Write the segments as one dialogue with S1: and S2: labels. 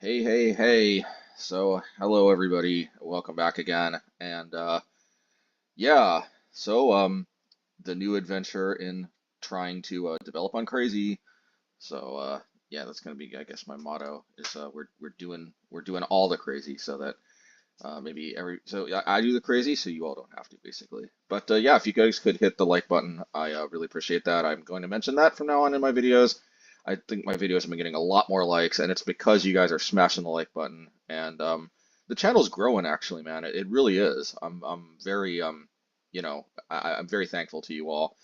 S1: Hey, hey, hey. So, hello everybody. Welcome back again. And yeah, so the new adventure in trying to develop on crazy. So, yeah, that's gonna be, I guess, my motto is we're doing all the crazy so that maybe I do the crazy so you all don't have to basically. But yeah, if you guys could hit the like button, I really appreciate that. I'm going to mention that from now on in my videos. I think my videos have been getting a lot more likes, and it's because you guys are smashing the like button. And the channel's growing actually, man. It really is. I'm very I'm very thankful to you all.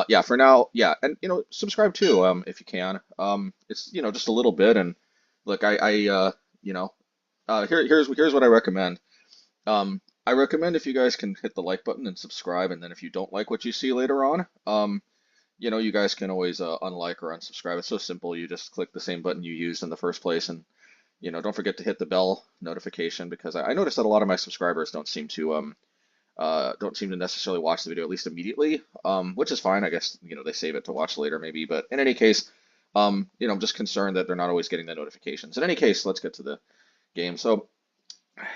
S1: Yeah, for now, yeah, and subscribe too, if you can. It's just a little bit, and look, you know, here's what I recommend. I recommend if you guys can hit the like button and subscribe, and then if you don't like what you see later on, you guys can always unlike or unsubscribe. It's so simple. You just click the same button you used in the first place, and don't forget to hit the bell notification because I noticed that a lot of my subscribers don't seem to necessarily watch the video at least immediately, which is fine. I guess they save it to watch later maybe. But in any case, I'm just concerned that they're not always getting the notifications. In any case, let's get to the game. So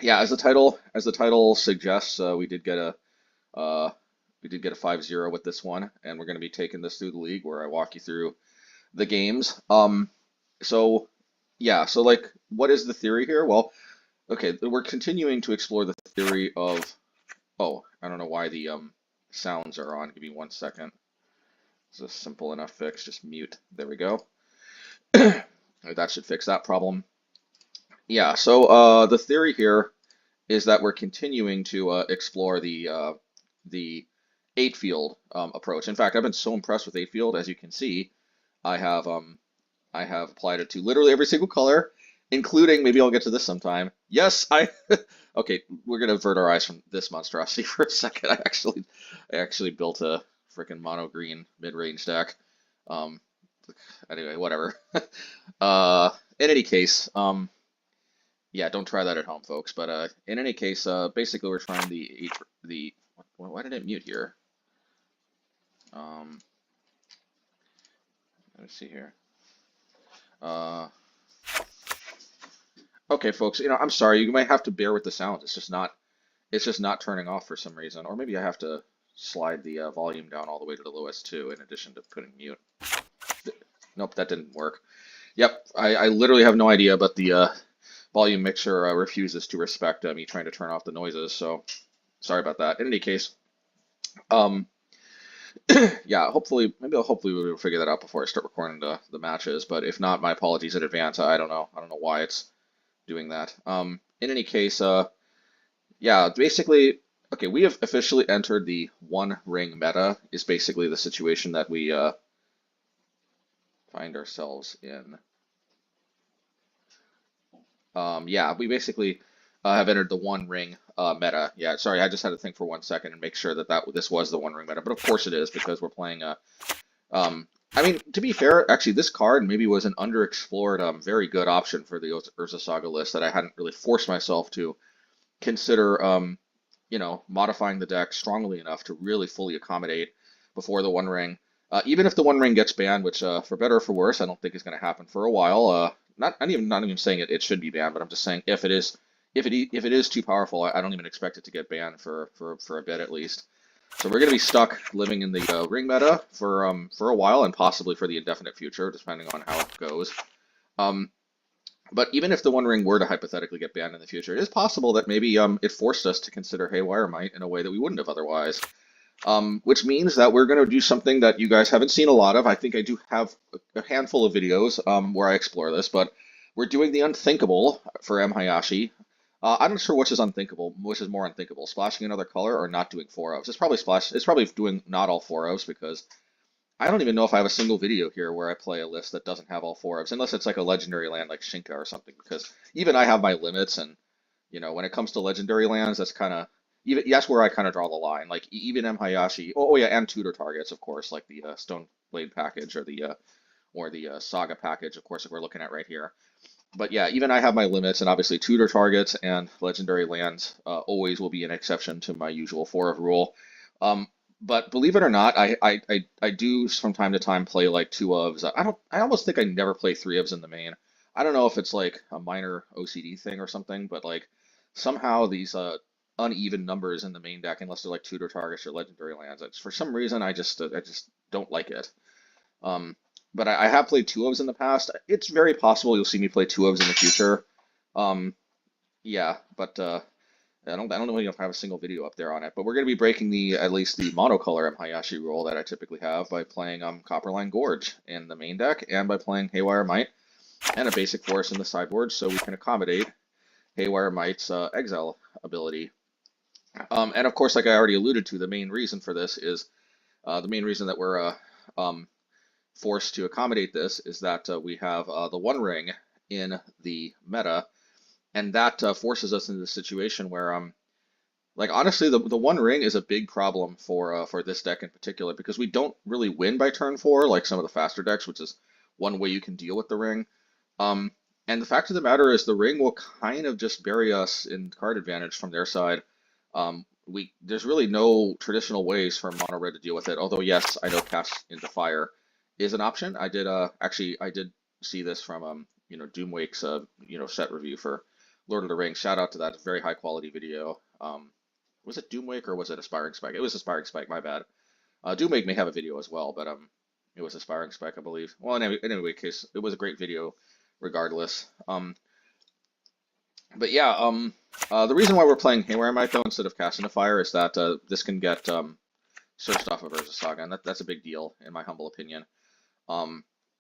S1: yeah, as the title suggests, uh, we did get a 5-0 with this one, and we're going to be taking this through the league where I walk you through the games. So yeah, so like, what is the theory here? Well, okay, we're continuing to explore the theory of. Oh, I don't know why the sounds are on. Give me 1 second. It's a simple enough fix. Just mute. There we go. That should fix that problem. Yeah, so the theory here is that we're continuing to explore the eight field approach. In fact, I've been so impressed with eight field. As you can see, I have um, I have applied it to literally every single color, including maybe I'll get to this sometime. Yes, I okay, we're gonna avert our eyes from this monstrosity for a second. I actually built a freaking mono green mid-range deck. Um, anyway, whatever. In any case, yeah, don't try that at home, folks. But in any case, basically we're trying the why did it mute here? Um, let me see here. Uh, okay, folks, I'm sorry. You might have to bear with the sound. It's just not turning off for some reason, or maybe I have to slide the volume down all the way to the lowest too, in addition to putting mute. Nope, that didn't work. Yep, I literally have no idea, but the volume mixer refuses to respect me trying to turn off the noises, so sorry about that. In any case, um, yeah, hopefully we'll figure that out before I start recording the matches, but if not, my apologies in advance. I don't know. I don't know why it's doing that. In any case, yeah, basically, okay, we have officially entered the one ring meta, is basically the situation that we find ourselves in. Yeah, we basically have entered the one ring meta. Yeah, sorry, I just had to think for 1 second and make sure that this was the one ring meta, but of course it is because we're playing I mean, to be fair, actually, this card maybe was an underexplored, very good option for the Urza Saga list that I hadn't really forced myself to consider, modifying the deck strongly enough to really fully accommodate before the One Ring. Even if the One Ring gets banned, which for better or for worse, I don't think is going to happen for a while. Not even saying it should be banned, but I'm just saying if it is too powerful, I don't even expect it to get banned for a bit at least. So we're going to be stuck living in the ring meta for a while and possibly for the indefinite future, depending on how it goes. Um, but even if the One Ring were to hypothetically get banned in the future, it is possible that maybe it forced us to consider Haywire Mite in a way that we wouldn't have otherwise. Which means that we're going to do something that you guys haven't seen a lot of. I think I do have a handful of videos where I explore this, but we're doing the unthinkable for MHayashi. I'm not sure which is unthinkable, which is more unthinkable, splashing another color or not doing 4-ofs. It's probably doing not all 4-ofs because I don't even know if I have a single video here where I play a list that doesn't have all 4-ofs, unless it's like a legendary land like Shinka or something, because even I have my limits, and when it comes to legendary lands, that's where I kind of draw the line. Like even MHayashi, oh yeah, and tutor targets, of course, like the Stone Blade package or the Saga package, of course, that we're looking at right here. But yeah, even I have my limits, and obviously tutor targets and legendary lands always will be an exception to my usual 4-of rule. Um, but believe it or not, I do from time to time play like 2-ofs. I almost think I never play 3-ofs in the main. I don't know if it's like a minor OCD thing or something, but like somehow these uneven numbers in the main deck, unless they're like tutor targets or legendary lands, for some reason I just don't like it. Um, but I have played two ofs in the past. It's very possible you'll see me play two ofs in the future. Um, yeah, but I don't know if I have a single video up there on it. But we're going to be breaking the at least the monocolor MHayashi rule that I typically have by playing Copperline Gorge in the main deck and by playing Haywire Mite and a basic force in the sideboard, so we can accommodate Haywire Mite's exile ability. And of course, like I already alluded to, the main reason for this is the main reason that we're forced to accommodate this is that we have the One Ring in the meta, and that forces us into the situation where, like honestly, the One Ring is a big problem for this deck in particular because we don't really win by turn 4 like some of the faster decks, which is one way you can deal with the ring. And the fact of the matter is the ring will kind of just bury us in card advantage from their side. There's really no traditional ways for mono red to deal with it. Although yes, I know cast into fire is an option. I did I did see this from Doomwake's set review for Lord of the Rings. Shout out to that very high quality video. Was it Doomwake or was it Aspiring Spike? It was Aspiring Spike. My bad. Doomwake may have a video as well, but it was Aspiring Spike, I believe. Well, in any case, it was a great video regardless. But yeah, the reason why we're playing Haywire Mite though instead of Cast into Fire is that this can get searched off of Urza Saga, and that's a big deal in my humble opinion.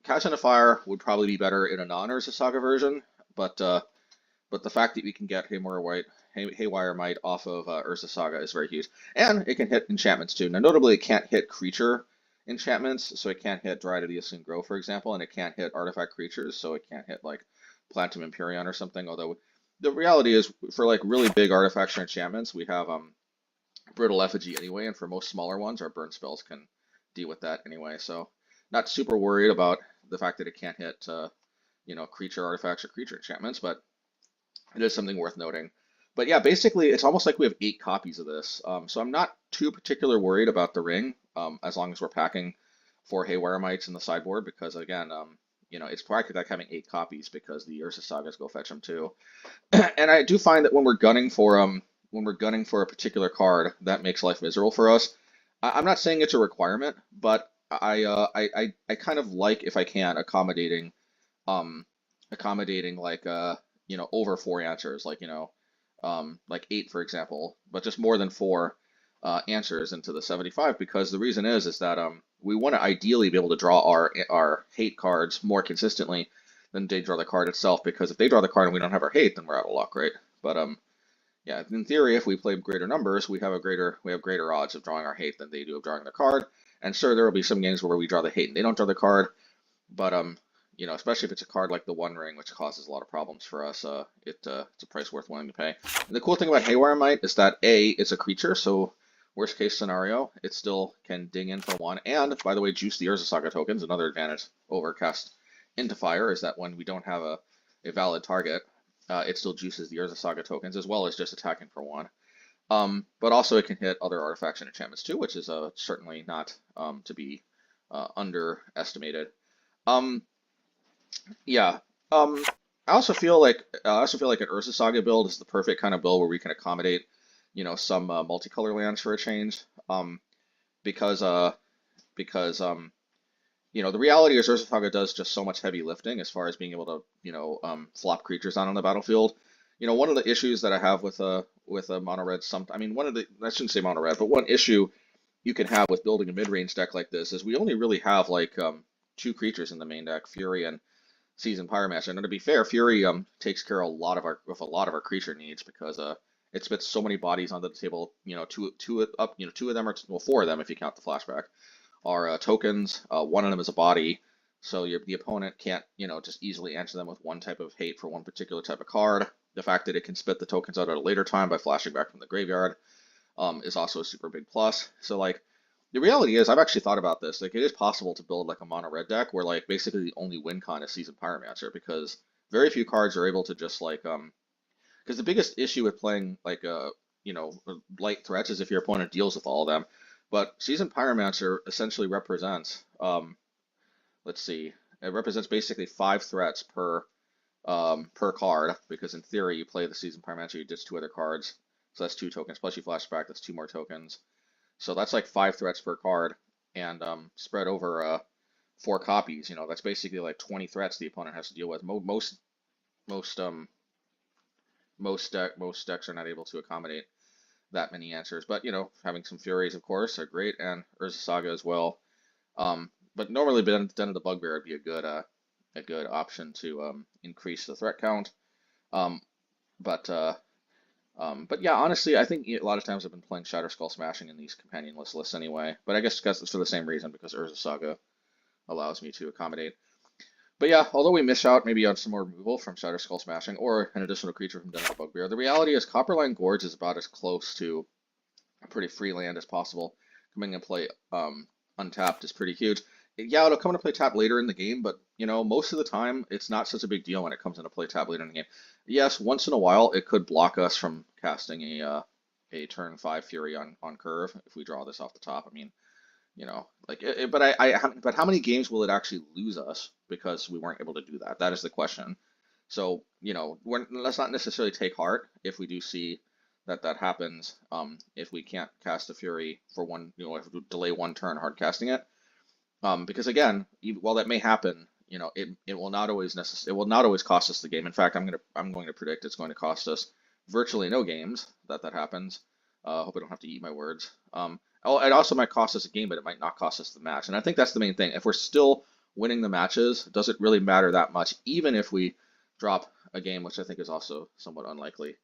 S1: Cast into Fire would probably be better in a non-Urza Saga version, but the fact that we can get Haywire Mite off of Urza Saga is very huge, and it can hit enchantments too. Now, notably, it can't hit creature enchantments, so it can't hit Dryad of the Elysian Grove, for example, and it can't hit artifact creatures, so it can't hit like Plantum Empyrean or something. Although the reality is, for like really big artifacts or enchantments, we have Brittle Effigy anyway, and for most smaller ones, our burn spells can deal with that anyway. So not super worried about the fact that it can't hit creature artifacts or creature enchantments, but it is something worth noting. But yeah, basically, it's almost like we have 8 copies of this. So I'm not too particular worried about the ring, as long as we're packing 4 Haywire Mites in the sideboard, because again, it's practically like having 8 copies because the Urza Sagas go fetch them too. And I do find that when we're gunning for a particular card, that makes life miserable for us. I'm not saying it's a requirement, but I kind of like, if I can, accommodating like over 4 answers, like 8 for example, but just more than 4 answers into the 75, because the reason is that we want to ideally be able to draw our hate cards more consistently than they draw the card itself, because if they draw the card and we don't have our hate, then we're out of luck, right? But yeah, in theory, if we play greater numbers, we have greater odds of drawing our hate than they do of drawing the card. And sure, there will be some games where we draw the hate and they don't draw the card, but especially if it's a card like the One Ring, which causes a lot of problems for us, it's a price worth willing to pay. And the cool thing about Haywire Mite is that it's a creature, so worst case scenario, it still can ding in for 1. And by the way, juice the Urza Saga tokens. Another advantage over Cast into Fire is that when we don't have a valid target, it still juices the Urza Saga tokens as well as just attacking for 1. But also it can hit other artifacts and enchantments too, which is certainly not to be underestimated. Yeah. I also feel like an Urza Saga build is the perfect kind of build where we can accommodate, some multicolor lands for a change. Because the reality is Urza Saga does just so much heavy lifting as far as being able to, flop creatures out on the battlefield. One of the issues that I have with a mono red, I shouldn't say mono red, but one issue you can have with building a mid-range deck like this is we only really have like 2 creatures in the main deck, Fury and Seasoned Pyromancer. And to be fair, Fury takes care of a lot of our creature needs because it spits so many bodies onto the table. Two of them are, well, 4 of them if you count the flashback, are tokens. 1 of them is a body, so the opponent can't just easily answer them with one type of hate for one particular type of card. The fact that it can spit the tokens out at a later time by flashing back from the graveyard is also a super big plus. So like, the reality is, I've actually thought about this. Like, it is possible to build like a mono red deck where like basically the only win con is Seasoned Pyromancer, because very few cards are able to just like because the biggest issue with playing like light threats is if your opponent deals with all of them. But Seasoned Pyromancer essentially represents let's see, it represents basically 5 threats per per card, because in theory you play the Seasoned Pyromancer, you ditch 2 other cards, so that's 2 tokens, plus you flashback, that's 2 more tokens. So that's like 5 threats per card, and spread over 4 copies. You know, that's basically like 20 threats the opponent has to deal with. Most most decks are not able to accommodate that many answers. But you know, having some Furies, of course, are great, and Urza Saga as well. But normally, Den of the Bugbear would be a good option to increase the threat count. Um, but yeah, honestly, I think a lot of times I've been playing Shatter Skull Smashing in these companionless lists anyway. But I guess it's for the same reason, because Urza Saga allows me to accommodate. But yeah, although we miss out maybe on some more removal from Shatter Skull Smashing or an additional creature from Den of the Bugbear, the reality is Copperline Gorge is about as close to a pretty free land as possible. Coming and play untapped is pretty huge. Yeah, it'll come into play tap later in the game, but you know, most of the time it's not such a big deal when it comes into play tap later in the game. Yes, once in a while it could block us from casting a turn 5 Fury on curve if we draw this off the top. I mean, you know, like but how many games will it actually lose us because we weren't able to do that? That is the question. So, you know, let's not necessarily take heart if we do see that happens. If we can't cast a Fury for one, you know, if we delay 1 turn hard casting it. Because again, while that may happen, you know, it will not always it will not always cost us the game. In fact, I'm going to predict it's going to cost us virtually no games that happens. Hope I don't have to eat my words. Oh, it also might cost us a game, but it might not cost us the match. And I think that's the main thing. If we're still winning the matches, does it really matter that much, even if we drop a game, which I think is also somewhat unlikely.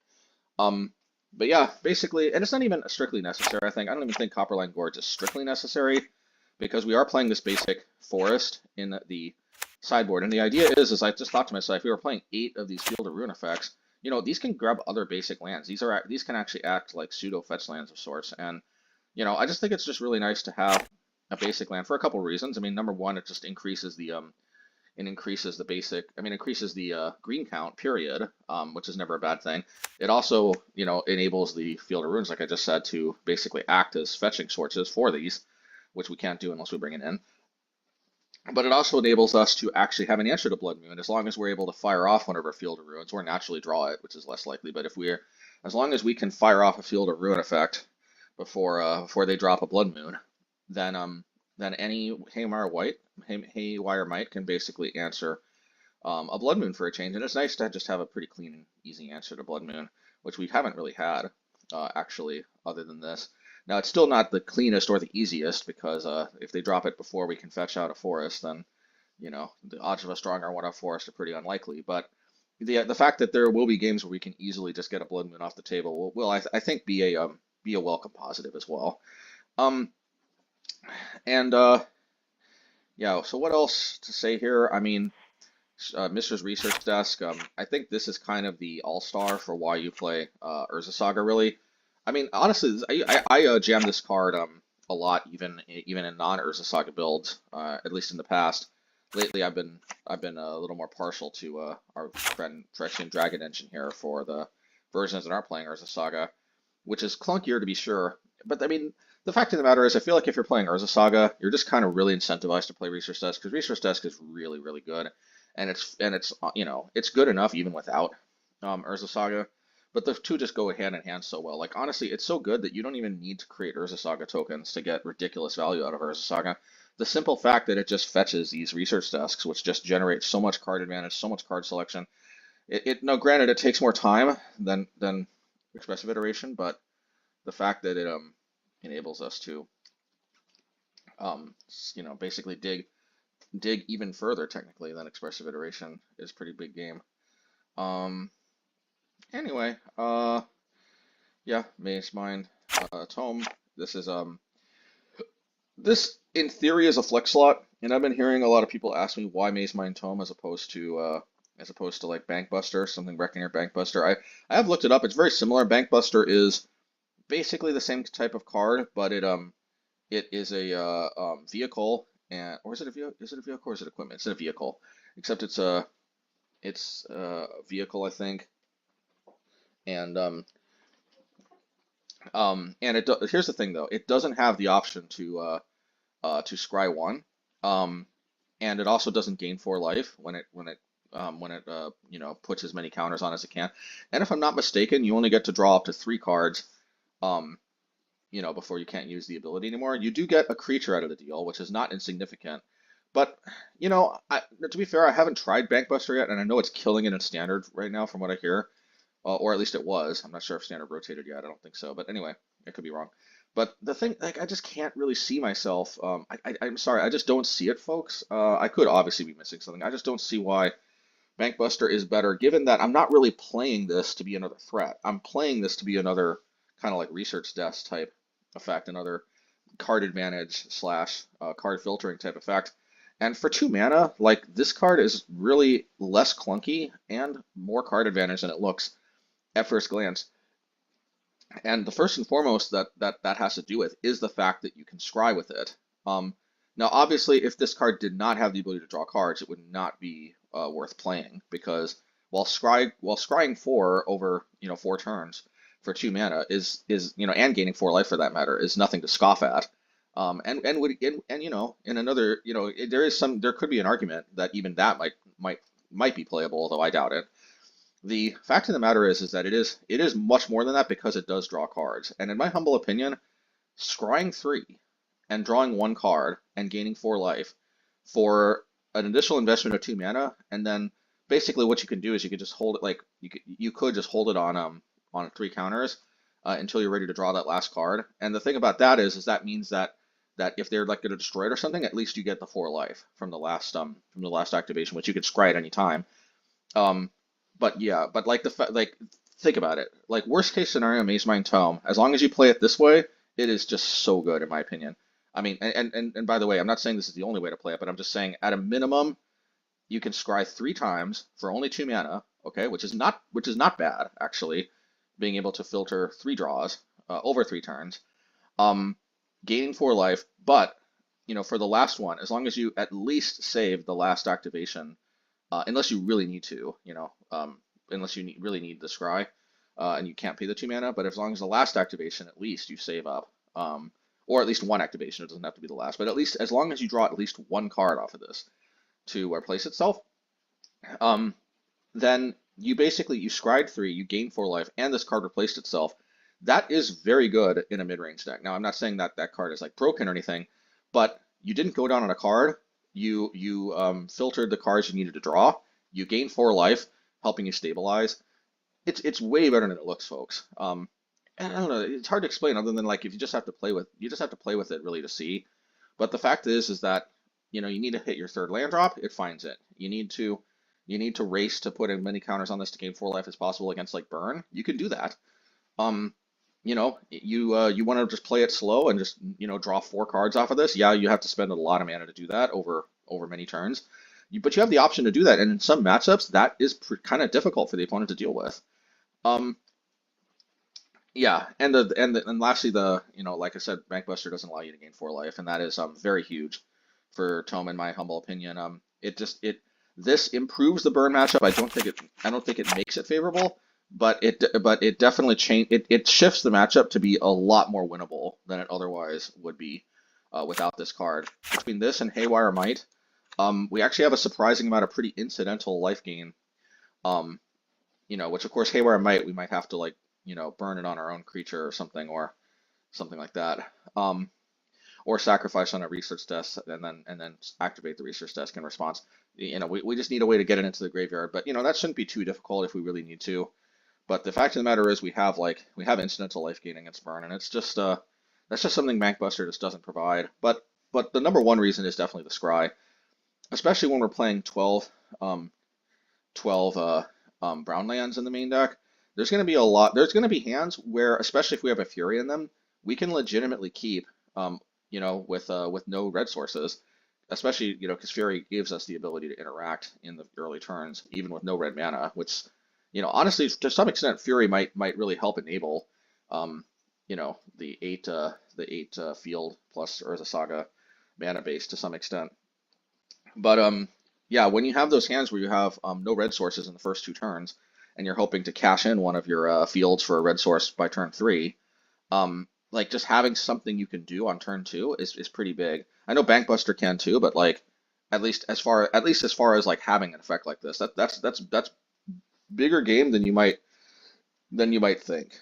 S1: But yeah, basically, and it's not even strictly necessary. I don't even think Copperline Gorge is strictly necessary, because we are playing this basic forest in the sideboard. And the idea is I just thought to myself, if we were playing 8 of these Field of Ruin effects, you know, these can grab other basic lands. These can actually act like pseudo fetch lands of sorts. And you know, I just think it's just really nice to have a basic land for a couple reasons. I mean, number one, it just increases the increases the green count, period, which is never a bad thing. It also, you know, enables the Field of Ruins, like I just said, to basically act as fetching sources for these, which we can't do unless we bring it in. But it also enables us to actually have an answer to Blood Moon. As long as we're able to fire off one of our Field of Ruins, or naturally draw it, which is less likely. But as long as we can fire off a Field of Ruin effect before they drop a Blood Moon, then any Haywire Mite can basically answer a Blood Moon for a change. And it's nice to just have a pretty clean and easy answer to Blood Moon, which we haven't really had actually, other than this. Now, it's still not the cleanest or the easiest, because if they drop it before we can fetch out a forest, then you know, the odds of us drawing our 1-off forest are pretty unlikely. But the fact that there will be games where we can easily just get a Blood Moon off the table will I think be a welcome positive as well. And yeah, so what else to say here? I mean, Mishra's Research Desk. I think this is kind of the all-star for why you play Urza Saga, really. I mean, honestly, I jam this card a lot, even in non-Urza Saga builds, at least in the past. Lately, I've been a little more partial to our friend Phyrexian Dragon Engine here for the versions that aren't playing Urza Saga, which is clunkier to be sure. But I mean, the fact of the matter is, I feel like if you're playing Urza Saga, you're just kind of really incentivized to play Research Desk, because Research Desk is really, really good, and it's you know, it's good enough even without Urza Saga. But the two just go hand in hand so well. Like, honestly, it's so good that you don't even need to create Urza Saga tokens to get ridiculous value out of Urza Saga. The simple fact that it just fetches these Research Desks, which just generate so much card advantage, so much card selection. Now, granted, it takes more time than Expressive Iteration, but the fact that it enables us to you know, basically dig even further technically than Expressive Iteration is pretty big game. Anyway, yeah, Mazemind Tome. This is this in theory is a flex slot, and I've been hearing a lot of people ask me why Mazemind Tome as opposed to like Bankbuster, something Reckoner Bankbuster. I have looked it up. It's very similar. Bankbuster is basically the same type of card, but it is a vehicle, or is it a vehicle? Is it a vehicle or is it equipment? It's a vehicle, except it's a vehicle, I think. And here's the thing though, it doesn't have the option to scry 1, and it also doesn't gain 4 life when it when it you know, puts as many counters on as it can. And if I'm not mistaken, you only get to draw up to 3 cards, um, you know, before you can't use the ability anymore. You do get a creature out of the deal, which is not insignificant. But you know, to be fair, I haven't tried Bankbuster yet, and I know it's killing it in standard right now, from what I hear, or at least it was. I'm not sure if standard rotated yet. I don't think so, but anyway, I could be wrong. But the thing, like, I just can't really see myself. I'm sorry, I just don't see it, folks. I could obviously be missing something. I just don't see why Bankbuster is better, given that I'm not really playing this to be another threat. I'm playing this to be another kind of like research desk type effect, another card advantage slash card filtering type effect. And for 2 mana, like, this card is really less clunky and more card advantage than it looks at first glance. And the first and foremost that has to do with is the fact that you can scry with it. Now, obviously, if this card did not have the ability to draw cards, it would not be worth playing, because while scrying 4 over, you know, 4 turns for 2 mana is you know, and gaining 4 life for that matter, is nothing to scoff at. And you know, in another, you know, there could be an argument that even that might be playable, although I doubt it. The fact of the matter is that it is much more than that, because it does draw cards. And in my humble opinion, scrying 3 and drawing 1 card and gaining 4 life for an additional investment of 2 mana, and then basically what you can do is you could just hold it, like, you could just hold it on 3 counters until you're ready to draw that last card. And the thing about that is that means that if they're like going to destroy it or something, at least you get the 4 life from the last activation, which you could scry at any time. But yeah, but like think about it. Like, worst case scenario, Mazemind Tome, as long as you play it this way, it is just so good in my opinion. I mean, and by the way, I'm not saying this is the only way to play it, but I'm just saying at a minimum, you can scry 3 times for only 2 mana, okay, which is not bad actually, being able to filter 3 draws over 3 turns, gaining 4 life, but you know, for the last one, as long as you at least save the last activation. Unless you really need to, you know, unless you really need the scry, and you can't pay the 2 mana. But as long as the last activation, at least you save up, or at least 1 activation. It doesn't have to be the last, but at least as long as you draw at least 1 card off of this to replace itself, then you scryed 3, you gain 4 life, and this card replaced itself. That is very good in a mid-range deck. Now, I'm not saying that that card is like broken or anything, but you didn't go down on a card. You filtered the cards you needed to draw. You gain 4 life, helping you stabilize. It's way better than it looks, folks. And I don't know. It's hard to explain, other than, like, if you just have to play with it really to see. But the fact is that, you know, you need to hit your 3rd land drop. It finds it. You need to race to put as many counters on this to gain 4 life as possible against, like, burn. You can do that. You know, you want to just play it slow and just, you know, draw 4 cards off of this. Yeah, you have to spend a lot of mana to do that over many turns, but you have the option to do that. And in some matchups, that is kind of difficult for the opponent to deal with. Yeah, and lastly, you know, like I said, Bankbuster doesn't allow you to gain 4 life, and that is very huge for Tome, in my humble opinion. This improves the burn matchup. I don't think it makes it favorable. But it definitely it shifts the matchup to be a lot more winnable than it otherwise would be without this card. Between this and Haywire Mite, we actually have a surprising amount of pretty incidental life gain. You know, which of course Haywire Mite, we might have to, like, you know, burn it on our own creature or something like that. Or sacrifice on a research desk and then activate the research desk in response. You know, we just need a way to get it into the graveyard. But you know, that shouldn't be too difficult if we really need to. But the fact of the matter is we have incidental life gain against burn, and it's just that's just something Bankbuster just doesn't provide. But the number one reason is definitely the scry, especially when we're playing 12 brown lands in the main deck. There's going to be hands where, especially if we have a Fury in them, we can legitimately keep you know, with no red sources, especially, you know, because Fury gives us the ability to interact in the early turns even with no red mana, which, you know, honestly, to some extent, Fury might really help enable, you know, the 8 field plus Urza Saga mana base to some extent. But yeah, when you have those hands where you have no red sources in the first 2 turns, and you're hoping to cash in one of your fields for a red source by turn 3, like, just having something you can do on turn 2 is pretty big. I know Bankbuster can too, but like, At least as far as like having an effect like this. That's bigger game than you might think.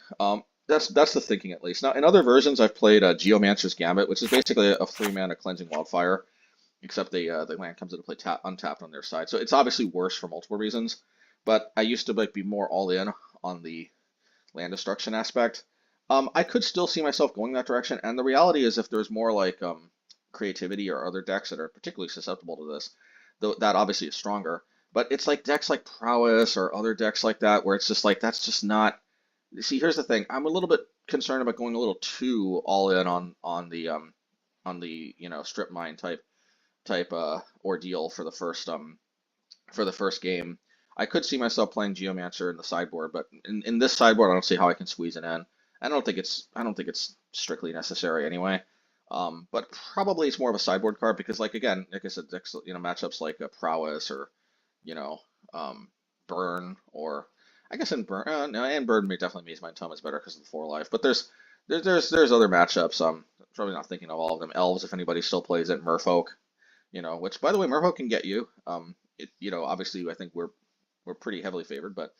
S1: That's the thinking at least. Now, in other versions, I've played Geomancer's Gambit, which is basically a 3 mana Cleansing Wildfire, except the land comes into play untapped on their side. So it's obviously worse for multiple reasons. But I used to like be more all in on the land destruction aspect. I could still see myself going that direction, and the reality is if there's more like creativity or other decks that are particularly susceptible to this, though that obviously is stronger. But it's like decks like Prowess or other decks like that where it's just like that's just not. See, here's the thing. I'm a little bit concerned about going a little too all in on the strip mine type ordeal for the first game. I could see myself playing Geomancer in the sideboard, but in this sideboard, I don't see how I can squeeze it in. I don't think it's strictly necessary anyway. But probably it's more of a sideboard card because, like again, like I said, matchups like Prowess or you know Burn or I guess in Burn, no, and Burn may definitely Mazemind Tome is better because of the 4 life. But there's other matchups. Probably not thinking of all of them. Elves, if anybody still plays it. Merfolk, which by the way, Merfolk can get you. Obviously, I think we're pretty heavily favored, but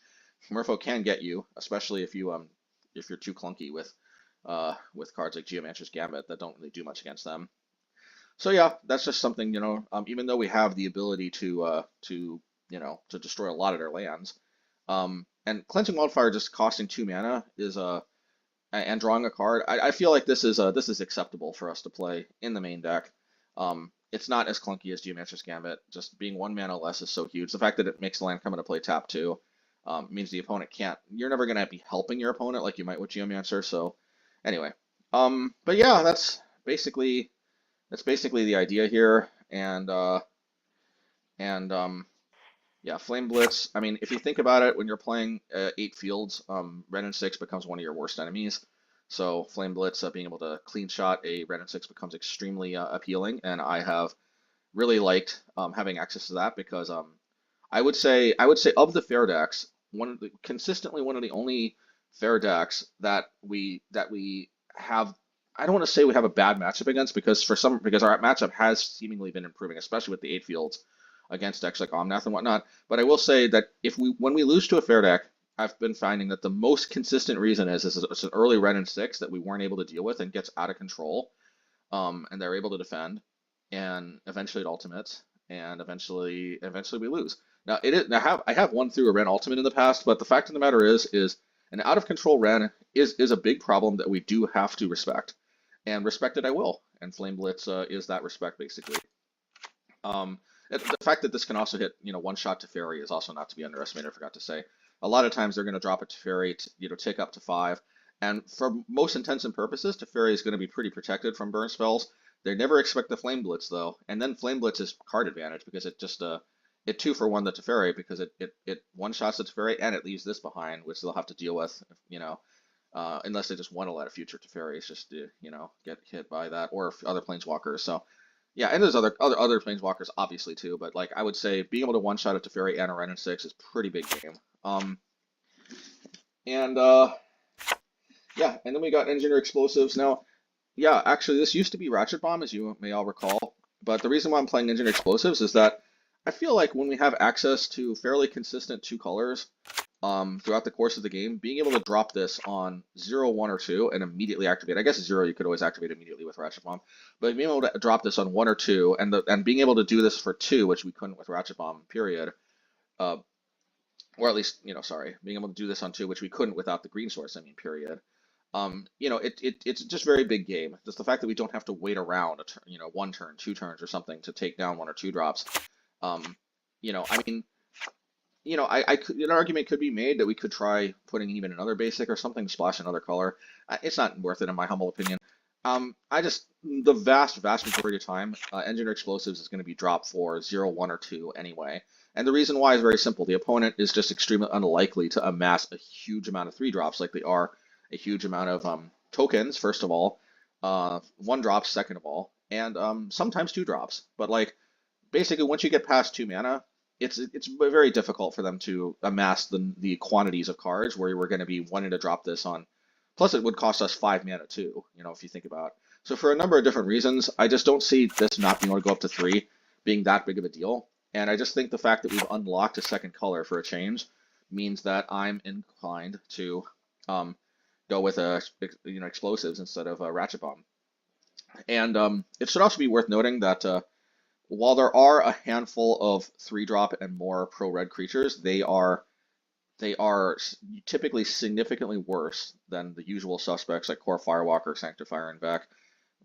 S1: Merfolk can get you, especially if you're too clunky with cards like Geomancer's Gambit that don't really do much against them. So yeah, that's just something, even though we have the ability to destroy a lot of their lands, and Cleansing Wildfire just costing 2 mana is and drawing a card, I feel like this is acceptable for us to play in the main deck. It's not as clunky as Geomancer's Gambit. Just being 1 mana less is so huge. The fact that it makes the land come into play tap too means the opponent can't. You're never gonna be helping your opponent like you might with Geomancer. So anyway, but yeah, that's basically the idea here, and yeah, Flame Blitz. I mean, if you think about it, when you're playing 8 fields, Ren and 6 becomes one of your worst enemies. So Flame Blitz, being able to clean shot a Ren and 6 becomes extremely appealing, and I have really liked having access to that because I would say of the fair decks, consistently one of the only fair decks that we have. I don't want to say we have a bad matchup against because our matchup has seemingly been improving, especially with the 8 fields against decks like Omnath and whatnot. But I will say that when we lose to a fair deck, I've been finding that the most consistent reason is it's an early Ren and 6 that we weren't able to deal with and gets out of control, and they're able to defend, and eventually it ultimates, and eventually we lose. Now I have won through a Ren ultimate in the past, but the fact of the matter is an out of control Ren is a big problem that we do have to respect, and respect it I will. And Flame Blitz is that respect basically. The fact that this can also hit, one shot Teferi is also not to be underestimated. I forgot to say. A lot of times they're going to drop a Teferi, take up to 5, and for most intents and purposes, Teferi is going to be pretty protected from burn spells. They never expect the Flame Blitz though, and then Flame Blitz is card advantage because it just it 2-for-1 the Teferi because it one shots the Teferi and it leaves this behind, which they'll have to deal with, unless they just want to let a future Teferis just get hit by that or other planeswalkers. So. Yeah, and there's other planeswalkers obviously too, but like I would say being able to one shot a Teferi and a Ren and 6 is pretty big game. And yeah, and then we got Engineer Explosives. Now, yeah, actually this used to be Ratchet Bomb, as you may all recall, but the reason why I'm playing Engineer Explosives is that I feel like when we have access to fairly consistent 2 colors throughout the course of the game, being able to drop this on 0, 1, or 2 and immediately activate. I guess 0 you could always activate immediately with Ratchet Bomb, but being able to drop this on 1 or 2 and being able to do this for 2, which we couldn't with Ratchet Bomb, period. Or at least, being able to do this on 2, which we couldn't without the green source, period. It's just very big game. Just the fact that we don't have to wait around 1 turn, 2 turns or something to take down 1 or 2 drops. An argument could be made that we could try putting even another basic or something to splash another color. It's not worth it in my humble opinion. The vast majority of time, Engineer Explosives is going to be dropped for 0, 1, or 2 anyway. And the reason why is very simple. The opponent is just extremely unlikely to amass a huge amount of 3 drops like they are a huge amount of tokens, first of all, 1 drops, second of all, and sometimes 2 drops. But like basically once you get past 2 mana, it's very difficult for them to amass the quantities of cards where we're going to be wanting to drop this on. Plus, it would cost us 5 mana too, if you think about it. So for a number of different reasons, I just don't see this not being able to go up to 3. being that big of a deal. And I just think the fact that we've unlocked a second color for a change means that I'm inclined to go with explosives instead of a ratchet bomb. And it should also be worth noting that while there are a handful of 3-drop and more pro-red creatures, they are typically significantly worse than the usual suspects like Core Firewalker, Sanctifier and Vec,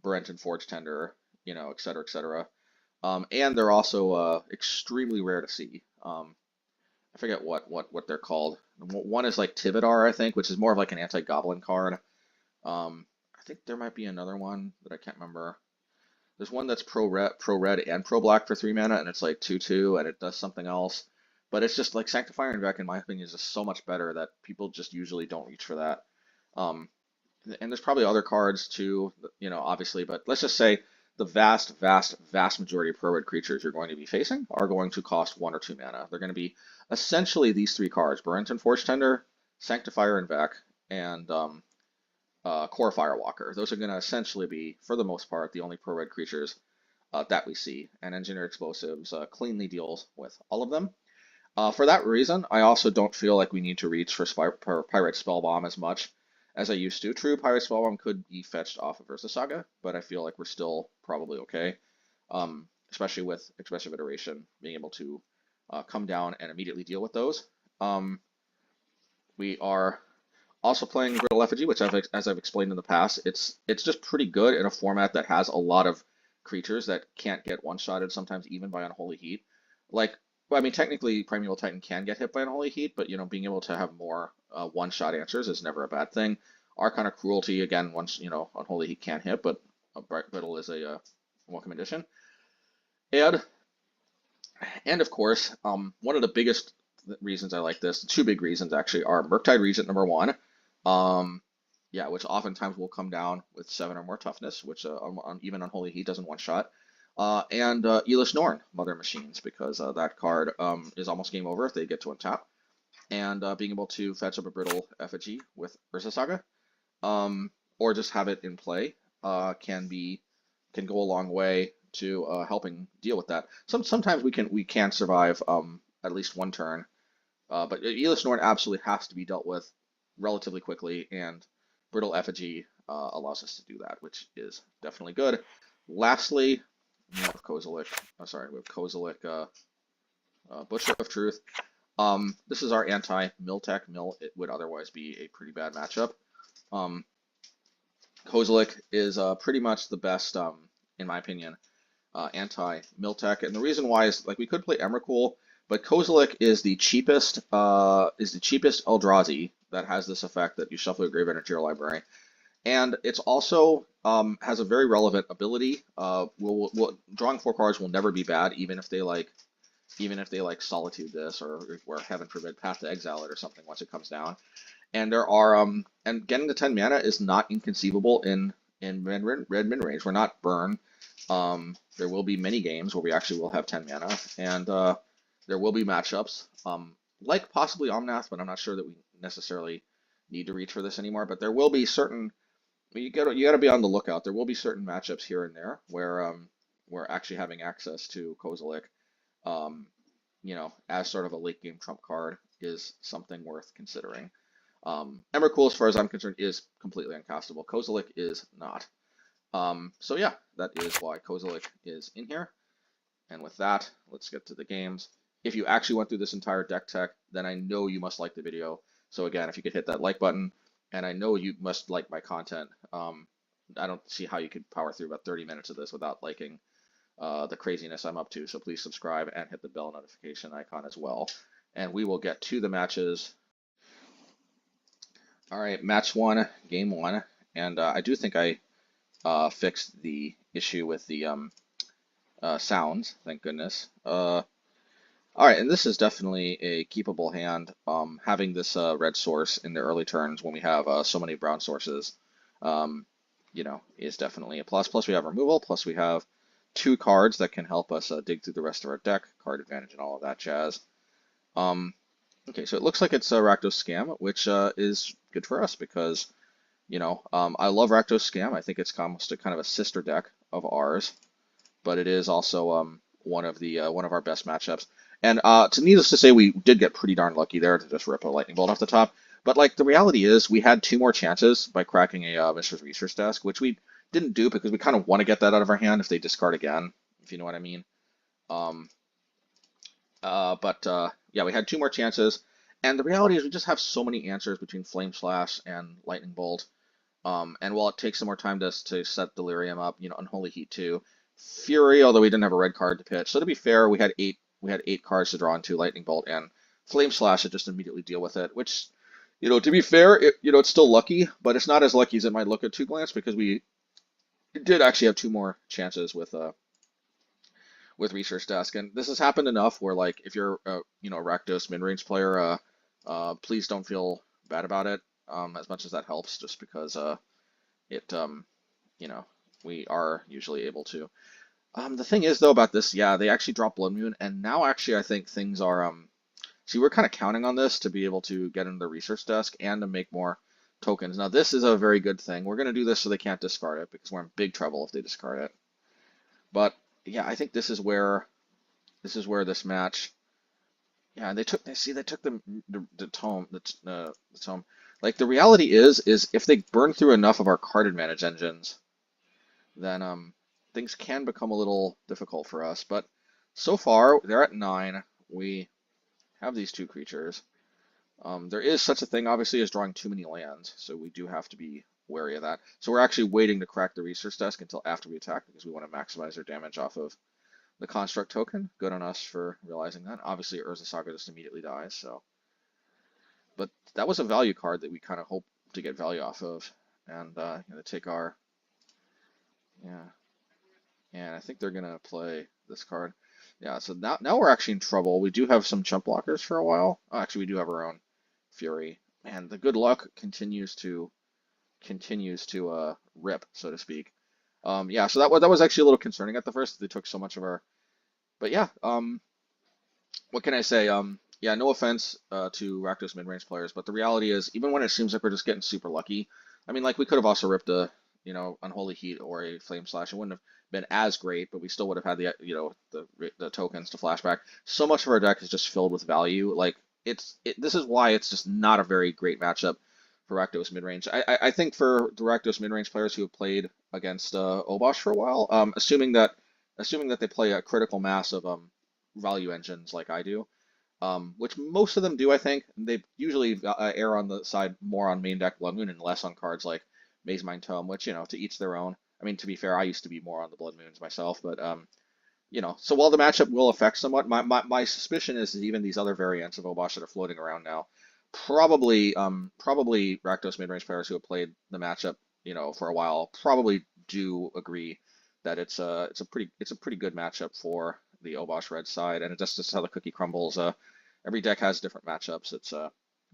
S1: Brent and Forge Tender, et cetera, et cetera. And they're also extremely rare to see. I forget what they're called. One is like Tivadar, I think, which is more of like an anti-goblin card. I think there might be another one that I can't remember. There's one that's pro-red and pro-black for 3 mana, and it's like 2/2, and it does something else. But it's just like Sanctifier and Vec, in my opinion, is just so much better that people just usually don't reach for that. And there's probably other cards too, obviously, but let's just say the vast, vast, vast majority of pro-red creatures you're going to be facing are going to cost 1 or 2 mana. They're going to be essentially these 3 cards: Berent and Forge Tender, Sanctifier and Vec, and Core Firewalker. Those are going to essentially be, for the most part, the only pro-red creatures that we see. And Engineered Explosives cleanly deals with all of them. For that reason, I also don't feel like we need to reach for Pirate Spellbomb as much as I used to. True, Pirate Spellbomb could be fetched off of Urza Saga, but I feel like we're still probably okay, especially with Expressive Iteration being able to come down and immediately deal with those. We are also playing Brittle Effigy, which, as I've explained in the past, it's just pretty good in a format that has a lot of creatures that can't get one-shotted, sometimes even by Unholy Heat. Well, I mean, technically, Primeval Titan can get hit by Unholy Heat, but, being able to have more one-shot answers is never a bad thing. Archon of Cruelty, again, once, Unholy Heat can't hit, but Brittle is a welcome addition. And of course, one of the biggest reasons I like this, 2 big reasons actually, are Murktide Regent number 1, which oftentimes will come down with 7 or more toughness, which even Unholy Heat doesn't one-shot. And Elish Norn, Mother Machines, because that card is almost game over if they get to untap. And being able to fetch up a Brittle Effigy with Urza Saga, or just have it in play, can go a long way to helping deal with that. Sometimes we can survive at least 1 turn, but Elish Norn absolutely has to be dealt with relatively quickly, and Brittle Effigy allows us to do that, which is definitely good. Lastly, we have Kozilek, Butcher of Truth. This is our anti-Mill-Tech. Mill, it would otherwise be a pretty bad matchup. Kozilek is pretty much the best, in my opinion, anti-Mill-Tech. And the reason why is, we could play Emrakul, but Kozilek is the cheapest Eldrazi that has this effect that you shuffle your grave energy or library. And it's also has a very relevant ability. Drawing 4 cards will never be bad, even if they Solitude this, or heaven forbid Path to Exile it or something once it comes down. And there are and getting to 10 mana is not inconceivable in red mid range. We're not Burn. There will be many games where we actually will have 10 mana, and there will be matchups like possibly Omnath, but I'm not sure that we necessarily need to reach for this anymore. But there will be certain. You got to be on the lookout. There will be certain matchups here and there where we're actually having access to Kozilek, as sort of a late game trump card is something worth considering. Emrakul, as far as I'm concerned, is completely uncastable. Kozilek is not. So yeah, that is why Kozilek is in here. And with that, let's get to the games. If you actually went through this entire deck tech, then I know you must like the video. So again, if you could hit that like button, and I know you must like my content. I don't see how you could power through about 30 minutes of this without liking the craziness I'm up to. So please subscribe and hit the bell notification icon as well. And we will get to the matches. All right, match 1, game 1. And I do think I fixed the issue with the sounds, thank goodness. All right, and this is definitely a keepable hand. Having this red source in the early turns when we have so many brown sources, is definitely a plus. Plus we have removal, plus we have 2 cards that can help us dig through the rest of our deck, card advantage and all of that jazz. Okay, so it looks like it's a Rakdos Scam, which is good for us because, I love Rakdos Scam. I think it's almost a kind of a sister deck of ours, but it is also one of our best matchups. And to needless to say, we did get pretty darn lucky there to just rip a lightning bolt off the top. But like the reality is, we had 2 more chances by cracking a Mishra's Research Desk, which we didn't do because we kind of want to get that out of our hand if they discard again, if you know what I mean. Um, yeah, we had 2 more chances, and the reality is we just have so many answers between Flame Slash and Lightning Bolt. And while it takes some more time to set Delirium up, you know, Unholy Heat too, Fury, although we didn't have a red card to pitch. So to be fair, we had 8 cards to draw into Lightning Bolt and Flame Slash to just immediately deal with it, which, you know, to be fair, it's still lucky, but it's not as lucky as it might look at 2 glance because we did actually have 2 more chances with Research Desk, and this has happened enough where, like, if you're you know, a Rakdos mid-range player, please don't feel bad about it, as much as that helps, just because you know, we are usually able to. The thing is though about this, yeah, they actually dropped Blood Moon, and now actually I think things are see, we're kind of counting on this to be able to get into the Research Desk and to make more tokens. Now this is a very good thing. We're going to do this so they can't discard it because we're in big trouble if they discard it. But yeah, I think this is where this match. Yeah, they took the tome the tome. Like the reality is if they burn through enough of our card advantage engines, then things can become a little difficult for us. But so far they're at 9. We have these 2 creatures. There is such a thing, obviously, as drawing too many lands, so we do have to be wary of that. So we're actually waiting to crack the Research Desk until after we attack because we want to maximize our damage off of the Construct token. Good on us for realizing that. Obviously, Urza Saga just immediately dies, so. But that was a value card that we kind of hope to get value off of, and gonna take our. Yeah, and I think they're gonna play this card. Yeah, so now we're actually in trouble. We do have some chump blockers for a while. Oh, actually, we do have our own Fury. Man, the good luck continues to rip, so to speak. Yeah, so that was actually a little concerning at the first. They took so much of our, but yeah. What can I say? Yeah, no offense to Rakdos mid-range players, but the reality is, even when it seems like we're just getting super lucky, I mean, like we could have also ripped a, you know, Unholy Heat or a Flame Slash. It wouldn't have been as great, but we still would have had the, you know, the tokens to flashback. So much of our deck is just filled with value. Like this is why it's just not a very great matchup for Rakdos midrange. I think for the Rakdos midrange players who have played against Obosh for a while, assuming that they play a critical mass of value engines like I do, which most of them do, I think. They usually err on the side more on main deck Blood Moon and less on cards like Mazemind Tome, which, you know, to each their own. I mean, to be fair, I used to be more on the Blood Moons myself, but you know, so while the matchup will affect somewhat, my suspicion is that even these other variants of Obosh that are floating around now, probably Rakdos midrange players who have played the matchup, you know, for a while, probably do agree that it's a pretty good matchup for the Obosh red side, and it's just how the cookie crumbles. Every deck has different matchups. It's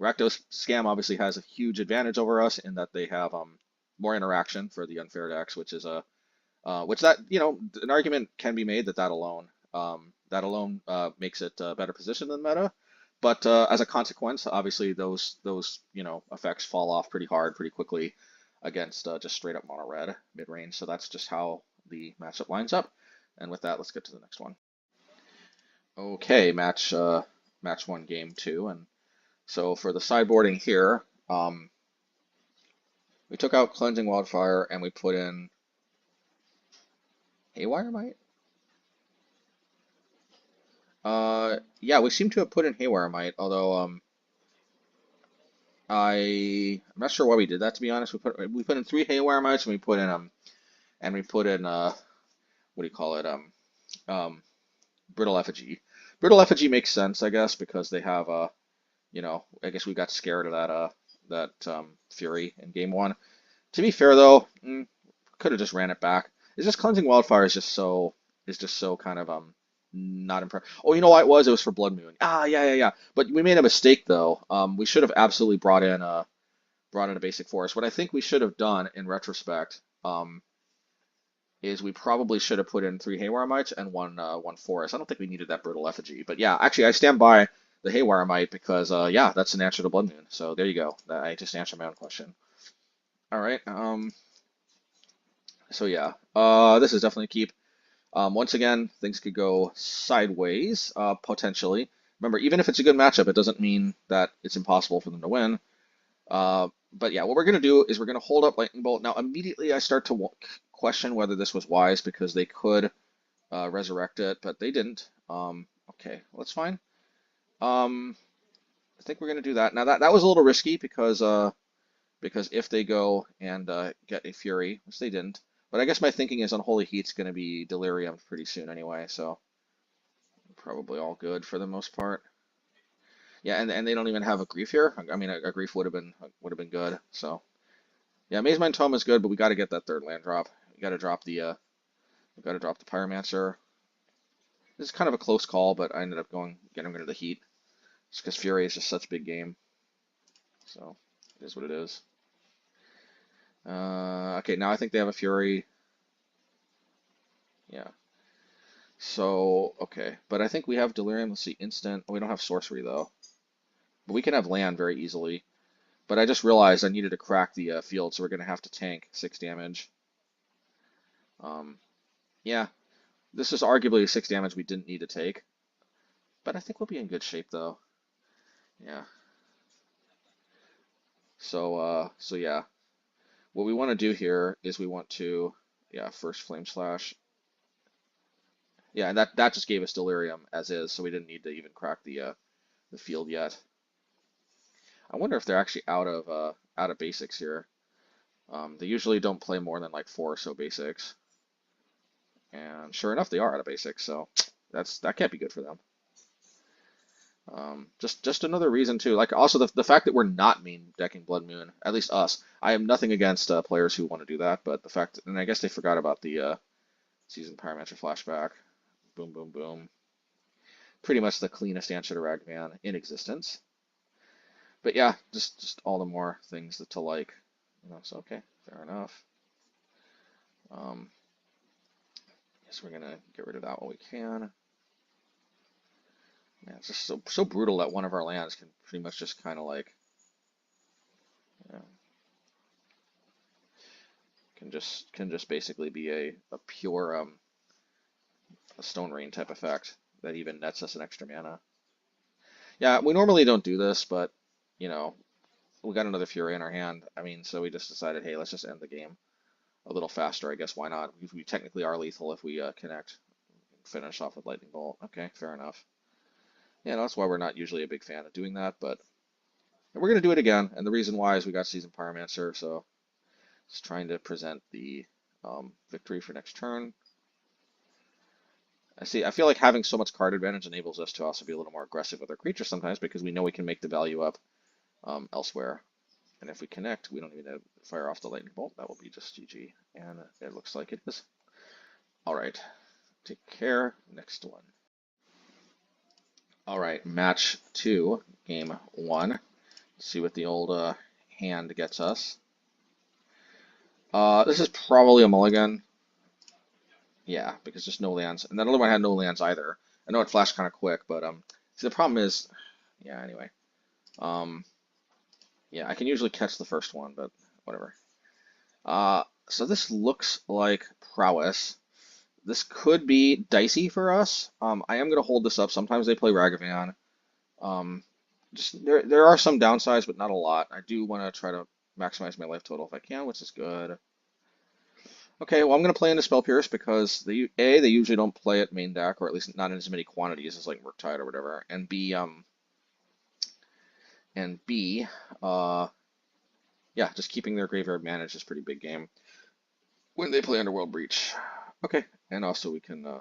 S1: Rakdos Scam obviously has a huge advantage over us in that they have more interaction for the unfair decks, which is which that, you know, an argument can be made that alone makes it a better position than meta. But as a consequence, obviously those you know, effects fall off pretty hard, pretty quickly against just straight up mono red mid range. So that's just how the matchup lines up. And with that, let's get to the next one. Okay, match 1, game 2, and so for the sideboarding here, we took out Cleansing Wildfire and we put in Haywire Mite. Yeah, we seem to have put in Haywire Mite, although I'm not sure why we did that, to be honest. We put in 3 Haywire Mites and we put in what do you call it, Brittle Effigy. Brittle Effigy makes sense, I guess, because they have you know, I guess we got scared of that Fury in game 1. To be fair though, could have just ran it back. It's just Cleansing Wildfire is just so kind of not impressive. Oh, you know what it was? It was for Blood Moon. Ah, yeah. But we made a mistake though. We should have absolutely brought in a basic forest. What I think we should have done in retrospect is we probably should have put in 3 Haywire Mites and one forest. I don't think we needed that Brittle Effigy. But yeah, actually I stand by the Haywire Mite because yeah, that's an answer to Blood Moon. So there you go. I just answered my own question. All right. So yeah, this is definitely a keep. Once again, things could go sideways, potentially. Remember, even if it's a good matchup, it doesn't mean that it's impossible for them to win. But yeah, what we're going to do is we're going to hold up Lightning Bolt. Now, immediately I start to question whether this was wise because they could resurrect it, but they didn't. Okay, well, that's fine. I think we're going to do that. Now, that was a little risky because if they go and get a Fury, which they didn't. But I guess my thinking is Unholy Heat's going to be Delirium pretty soon anyway, so probably all good for the most part. Yeah, and they don't even have a Grief here. I mean, a Grief would have been good. So yeah, Mazemind Tome is good, but we got to get that third land drop. We got to drop the Pyromancer. This is kind of a close call, but I ended up getting rid of the Heat, just because Fury is just such a big game. So it is what it is. Okay, now I think they have a Fury. Yeah. So, okay. But I think we have Delirium. Let's see, instant. Oh, we don't have sorcery, though. But we can have land very easily. But I just realized I needed to crack the field, so we're going to have to tank 6 damage. Yeah. This is arguably 6 damage we didn't need to take. But I think we'll be in good shape, though. Yeah. So yeah. What we want to do here is we want to, yeah, first Flame Slash. Yeah, and that just gave us Delirium as is, so we didn't need to even crack the field yet. I wonder if they're actually out of basics here. They usually don't play more than like 4 or so basics, and sure enough, they are out of basics. So that can't be good for them. Just another reason too. Like also the fact that we're not main decking Blood Moon, at least us. I have nothing against players who want to do that, but the fact, and I guess they forgot about the Seasoned Pyromancer flashback. Boom, boom, boom. Pretty much the cleanest answer to Ragman in existence. But yeah, just all the more things to like. You know, so okay, fair enough. Guess we're gonna get rid of that while we can. Yeah, it's just so brutal that one of our lands can pretty much just kind of like, you know, can just basically be a pure a Stone Rain type effect that even nets us an extra mana. Yeah, we normally don't do this, but you know, we got another Fury in our hand. I mean, so we just decided, hey, let's just end the game a little faster. I guess why not? We technically are lethal if we connect, finish off with Lightning Bolt. Okay, fair enough. Yeah, that's why we're not usually a big fan of doing that, but we're going to do it again. And the reason why is we got Seasoned Pyromancer, so just trying to present the victory for next turn. I feel like having so much card advantage enables us to also be a little more aggressive with our creatures sometimes because we know we can make the value up elsewhere. And if we connect, we don't even have to fire off the Lightning Bolt. That will be just GG. And it looks like it is. All right. Take care. Next one. All right, match 2, game 1. Let's see what the old hand gets us. This is probably a mulligan. Yeah, because just no lands. And that other one had no lands either. I know it flashed kind of quick, but see, the problem is, yeah, anyway. Yeah, I can usually catch the first one, but whatever. So this looks like Prowess. This could be dicey for us. I am going to hold this up. Sometimes they play Ragavan. Just there are some downsides, but not a lot. I do want to try to maximize my life total if I can, which is good. Okay, well I'm going to play into Spell Pierce because they usually don't play it main deck, or at least not in as many quantities as like Murktide or whatever. And B, yeah, just keeping their graveyard managed is a pretty big game when they play Underworld Breach. Okay, and also we can yeah,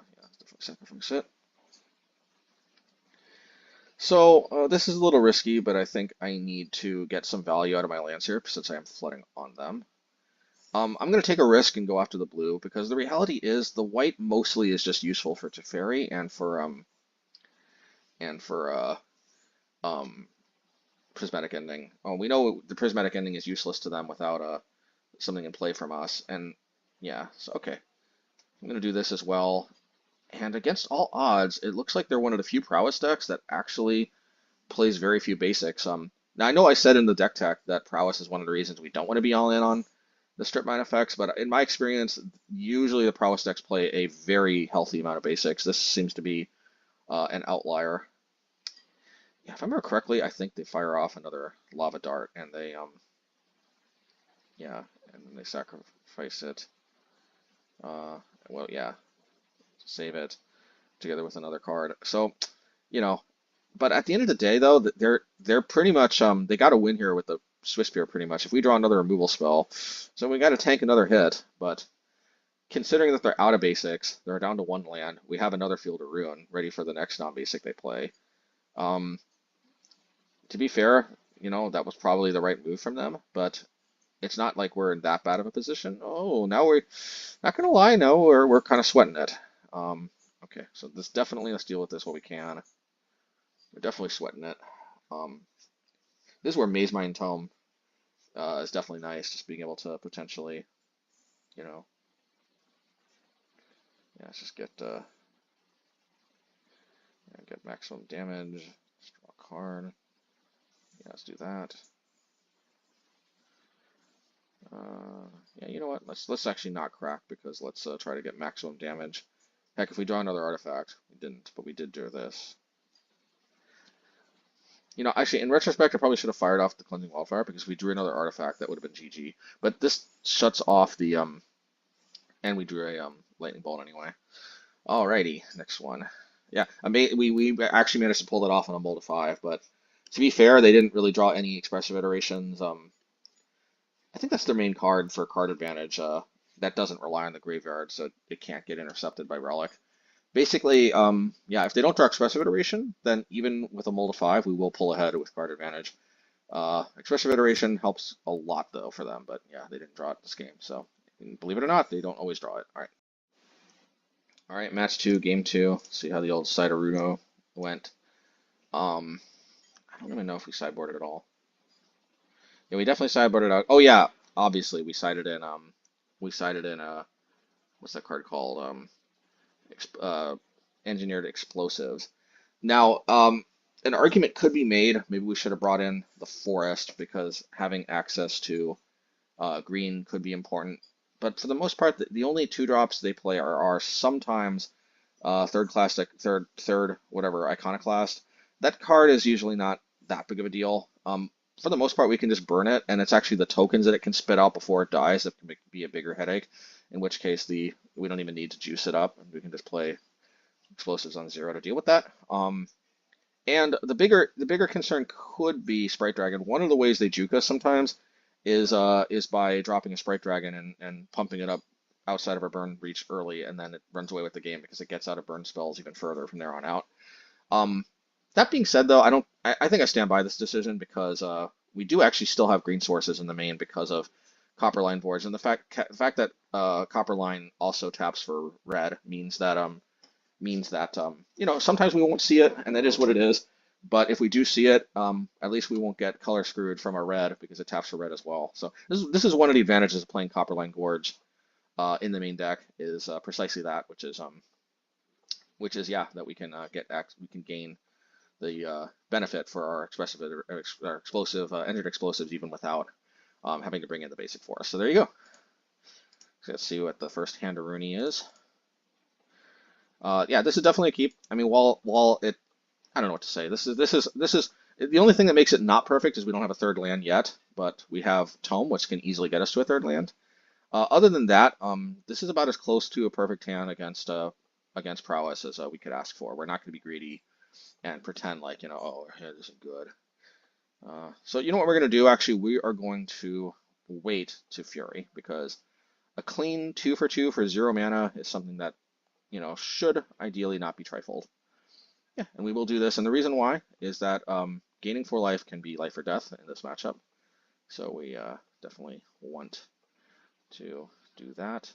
S1: sacrifice it. So this is a little risky, but I think I need to get some value out of my lands here since I am flooding on them. I'm going to take a risk and go after the blue because the reality is the white mostly is just useful for Teferi and for Prismatic Ending. Oh, we know the Prismatic Ending is useless to them without something in play from us, and yeah, so okay. I'm going to do this as well. And against all odds, it looks like they're one of the few Prowess decks that actually plays very few basics. Now, I know I said in the deck tech that Prowess is one of the reasons we don't want to be all in on the strip mine effects, but in my experience, usually the Prowess decks play a very healthy amount of basics. This seems to be an outlier. Yeah, if I remember correctly, I think they fire off another lava dart, and they yeah, and then they sacrifice it. Well, yeah, save it together with another card. So, you know, but at the end of the day, though, they're pretty much they got to win here with the Swiss Spear pretty much. If we draw another removal spell, so we got to tank another hit. But considering that they're out of basics, they're down to 1 land. We have another Field of Ruin ready for the next non-basic they play. To be fair, that was probably the right move from them, but it's not like we're in that bad of a position. Oh, now we're not gonna lie, no, we're kind of sweating it. Okay, so let's deal with this while we can. We're definitely sweating it. This is where Mazemind Tome is definitely nice, just being able to potentially, yeah, let's just get maximum damage. Let's draw a card. Yeah, let's do that. Yeah, you know what? Let's actually not crack because let's try to get maximum damage. Heck, if we draw another artifact, we didn't, but we did do this. Actually, in retrospect, I probably should have fired off the Cleansing Wildfire because if we drew another artifact, that would have been GG. But this shuts off the and we drew a lightning bolt anyway. Alrighty, next one. Yeah, we actually managed to pull that off on a mold of 5, but to be fair, they didn't really draw any expressive iterations. I think that's their main card for card advantage. That doesn't rely on the graveyard, so it can't get intercepted by Relic. Basically, yeah, if they don't draw expressive iteration, then even with a mold of 5, we will pull ahead with card advantage. Expressive iteration helps a lot though for them, but yeah, they didn't draw it this game, so believe it or not, they don't always draw it. All right, match 2, game 2. See how the old Sideruno went. I don't even know if we sideboarded at all. Yeah, we definitely sideboarded out. Oh yeah, obviously we sided in what's that card called? Engineered explosives. Now, an argument could be made. Maybe we should have brought in the forest because having access to green could be important. But for the most part, the only 2-drops they play are sometimes third whatever iconoclast. That card is usually not that big of a deal. For the most part, we can just burn it, and it's actually the tokens that it can spit out before it dies that can be a bigger headache. In which case, we don't even need to juice it up, and we can just play explosives on 0 to deal with that. And the bigger concern could be Sprite Dragon. One of the ways they juke us sometimes is by dropping a Sprite Dragon and pumping it up outside of our burn reach early, and then it runs away with the game because it gets out of burn spells even further from there on out. That being said, though, I think I stand by this decision because we do actually still have green sources in the main because of Copperline Gorge, and the fact that Copperline also taps for red means that sometimes we won't see it, and that is what it is. But if we do see it, at least we won't get color screwed from our red because it taps for red as well. So this is one of the advantages of playing Copperline Gorge in the main deck is precisely that, which is yeah, that we can gain the benefit for our explosive entered explosives even without having to bring in the basic force. So there you go. So let's see what the first Handaruni is. Yeah, this is definitely a keep. I mean, while it, I don't know what to say. This is the only thing that makes it not perfect is we don't have a 3rd land yet, but we have Tome, which can easily get us to a 3rd land. Other than that, this is about as close to a perfect hand against Prowess as we could ask for. We're not going to be greedy and pretend like, oh, our hand isn't good. So you know what we're going to do? Actually, we are going to wait to Fury because a clean 2 for 2 for 0 mana is something that, should ideally not be trifled. Yeah, and we will do this. And the reason why is that gaining 4 life can be life or death in this matchup. So we definitely want to do that.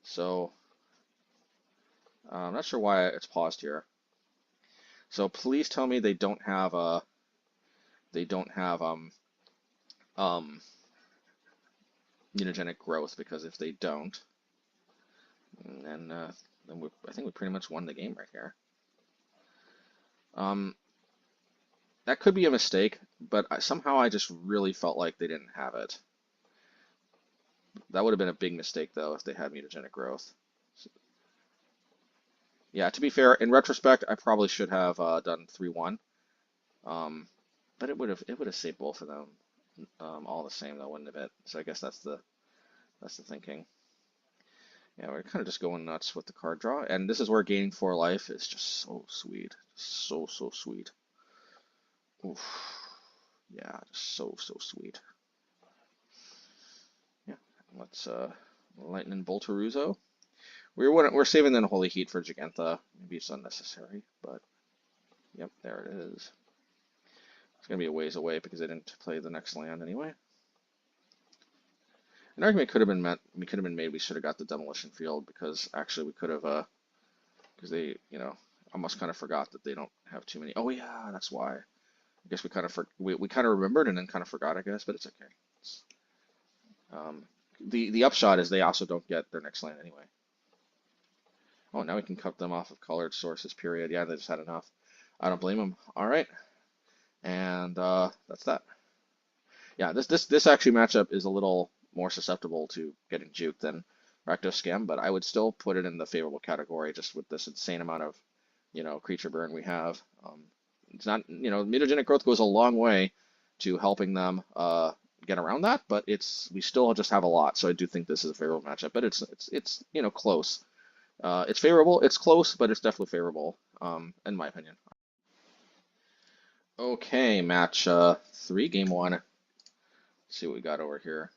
S1: So I'm not sure why it's paused here. So please tell me they don't have mutagenic growth, because if they don't, then I think we pretty much won the game right here. That could be a mistake, but somehow I just really felt like they didn't have it. That would have been a big mistake, though, if they had mutagenic growth. Yeah, to be fair, in retrospect, I probably should have done 3-1. But it would have saved both of them all the same, though, wouldn't it? So I guess that's the thinking. Yeah, we're kind of just going nuts with the card draw, and this is where gaining 4 life is just so sweet, so sweet. Oof. Yeah, just so sweet. Yeah, let's Lightning Bolt Urza. We're saving the Unholy Heat for Gigantha. Maybe it's unnecessary, but yep, there it is. It's gonna be a ways away because I didn't play the next land anyway. An argument could have been made. We should have got the Demolition Field because actually we could have because they almost kind of forgot that they don't have too many. Oh yeah, that's why. I guess we kind of we kind of remembered and then kind of forgot, I guess, but it's okay. The upshot is they also don't get their next land anyway. Oh, now we can cut them off of colored sources, period. Yeah, they just had enough. I don't blame them. All right. And that's that. Yeah, this actually matchup is a little more susceptible to getting juked than Rakdos Scam, but I would still put it in the favorable category just with this insane amount of, creature burn we have. It's not, mutagenic growth goes a long way to helping them get around that, but we still just have a lot, so I do think this is a favorable matchup, but it's close. It's favorable, it's close, but it's definitely favorable, in my opinion. Okay, match 3, game 1. Let's see what we got over here.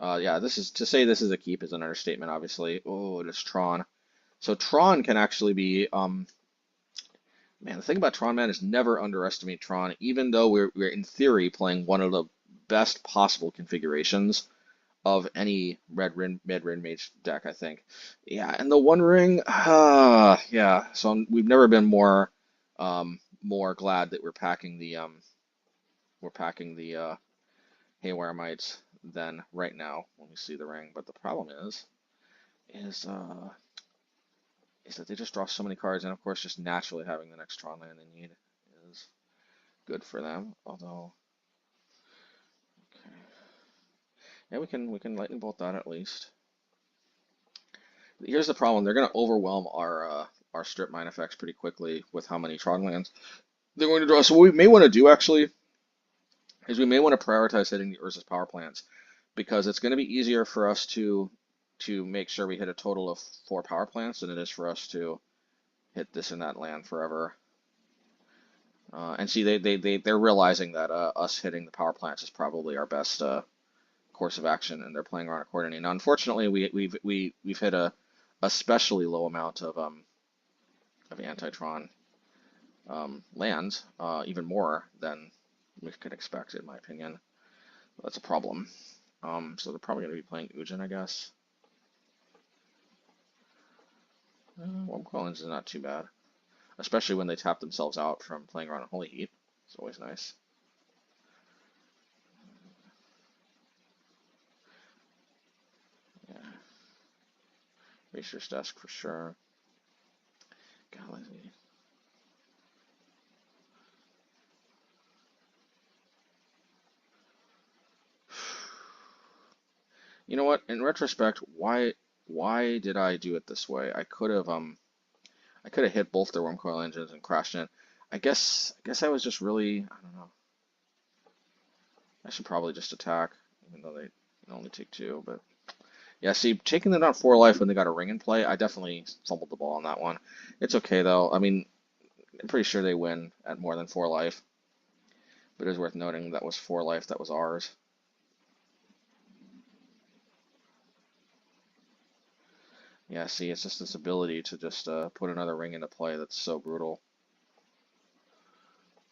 S1: Yeah, this is a keep is an understatement, obviously. Oh, it is Tron. So Tron can actually be, man, the thing about Tron, man, is never underestimate Tron, even though we're in theory playing one of the best possible configurations of any mid-range mage deck, I think. Yeah, and the One Ring, yeah. So we've never been more glad that we're packing the Haywire Mites than right now when we see the ring. But the problem is that they just draw so many cards, and of course, just naturally having the next Tron land they need is good for them. Although, okay, yeah, we can lightning bolt that at least. Here's the problem: they're going to overwhelm our strip mine effects pretty quickly with how many Tron lands they're going to draw. So what we may want to do actually is we may want to prioritize hitting the Urza's power plants because it's going to be easier for us to make sure we hit a total of 4 power plants than it is for us to hit this and that land forever. And see, they're realizing that us hitting the power plants is probably our best course of action, and they're playing around accordingly. Now, unfortunately, we've hit a especially low amount of anti-Tron lands, even more than we could expect, in my opinion. That's a problem. So they're probably going to be playing Ujin, I guess. Whelmquellins is not too bad, especially when they tap themselves out from playing around Unholy Heat. It's always nice. Yeah. Research desk for sure. Golly. You know what? In retrospect, why did I do it this way? I could have hit both their Whelmcoil engines and crashed in. I guess I was just really, I don't know. I should probably just attack, even though they can only take 2. But yeah, see, taking them down 4 life when they got a ring in play, I definitely fumbled the ball on that one. It's okay though. I mean, I'm pretty sure they win at more than 4 life. But it is worth noting that was 4 life that was ours. Yeah, see, it's just this ability to just put another ring into play that's so brutal.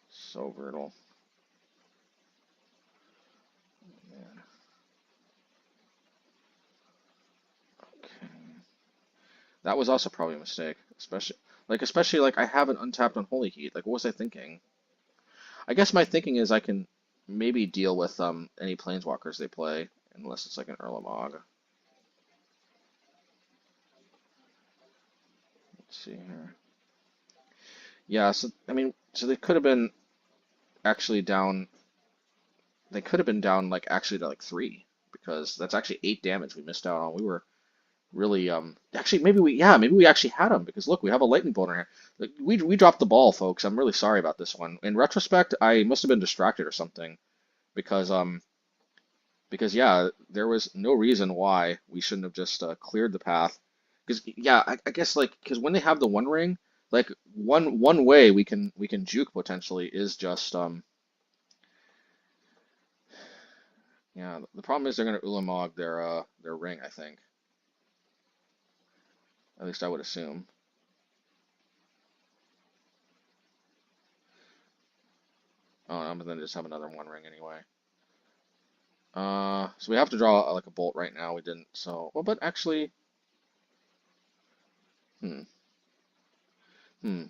S1: So brutal. Man. Okay. That was also probably a mistake, especially like I have an untapped Unholy Heat. Like, what was I thinking? I guess my thinking is I can maybe deal with any planeswalkers they play, unless it's like an Erlamog. Let's see here. Yeah, so I mean, so they could have been actually down. They could have been down like actually to like 3. because that's actually 8 damage we missed out on. We were really actually maybe we actually had him because look, we have a lightning bolt in here. Like, we dropped the ball, folks. I'm really sorry about this one. In retrospect, I must have been distracted or something because yeah, there was no reason why we shouldn't have just cleared the path. Because yeah, I guess like because when they have the one ring, like one way we can juke potentially is just yeah. The problem is they're gonna Ulamog their ring, I think. At least I would assume. Oh, no, but then just have another one ring anyway. So we have to draw like a bolt right now. We didn't. So well, but actually, hmm,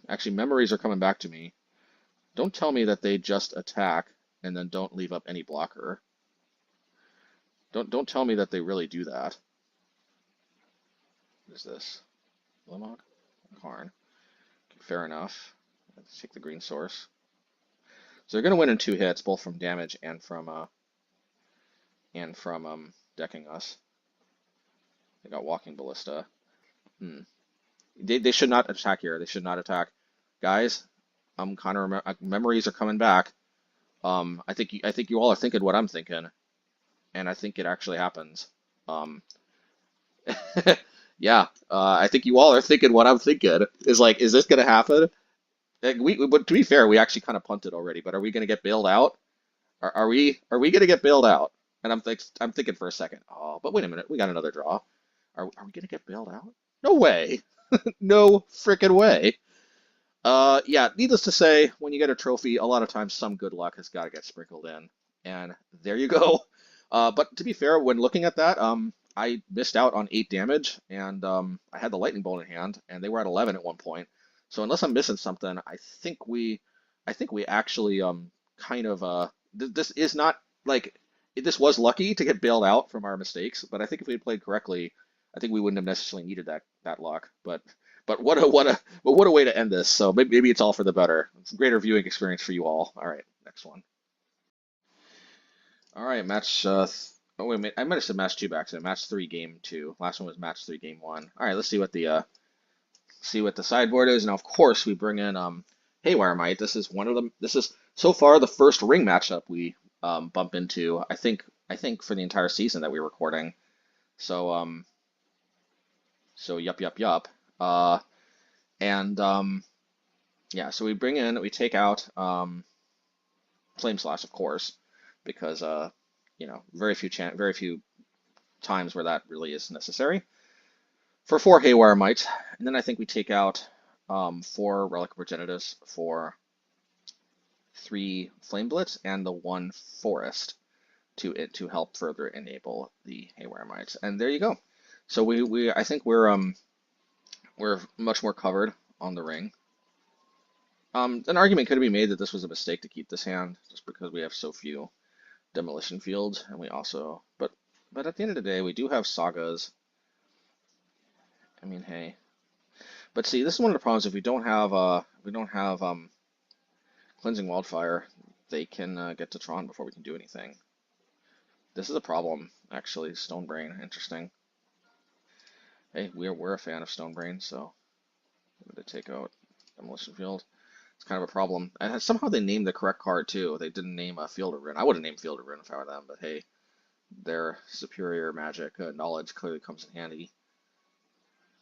S1: actually, memories are coming back to me. Don't tell me that they just attack and then don't leave up any blocker. Don't tell me that they really do that. What is this? Limog? Karn. Okay, fair enough. Let's take the green source. So they're gonna win in 2 hits, both from damage and from decking us. They got Walking Ballista. Hmm. They should not attack here. They should not attack. Guys, I'm kind of memories are coming back. I think you all are thinking what I'm thinking, and I think it actually happens. Um, yeah, I think you all are thinking what I'm thinking. Is like, is this gonna happen? Like, but to be fair, we actually kind of punted already. But are we gonna get bailed out? Are we gonna get bailed out? And I'm thinking for a second. Oh, but wait a minute, we got another draw. Are we gonna get bailed out? No way. No freaking way. Yeah, needless to say, when you get a trophy, a lot of times some good luck has got to get sprinkled in. And there you go. But to be fair, when looking at that, I missed out on 8 damage, and I had the lightning bolt in hand, and they were at 11 at one point. So unless I'm missing something, I think we actually kind of this is not like this was lucky to get bailed out from our mistakes, but I think if we had played correctly, I think we wouldn't have necessarily needed that luck. But what a way to end this. So maybe it's all for the better. It's a greater viewing experience for you all. All right, next one. All right, match. Oh wait a minute, I might have said match 2 back to match 3 game 2. Last one was match 3 game 1. All right, let's see what the sideboard is. Now of course we bring in Haywire Mite. This is one of them. This is so far the first ring matchup we bump into. I think for the entire season that we're recording. So yup. Uh, and yeah, so we take out Flame Slash, of course, because very few times where that really is necessary. For 4 Haywire Mites, and then I think we take out 4 Relic of Progenitus for 3 Flame Blitz and the 1 Forest to help further enable the Haywire Mites. And there you go. So I think we're much more covered on the ring. An argument could be made that this was a mistake to keep this hand just because we have so few Demolition Fields, and we also, but at the end of the day, we do have Sagas. I mean, hey, but see, this is one of the problems. If we don't have Cleansing Wildfire, they can get to Tron before we can do anything. This is a problem, actually. Stone Brain, interesting. Hey, we're a fan of Stone Brain, so I'm going to take out Demolition Field. It's kind of a problem. And somehow they named the correct card too. They didn't name a Field of Ruin. I would have named Field of Ruin if I were them, but hey, their superior magic knowledge clearly comes in handy.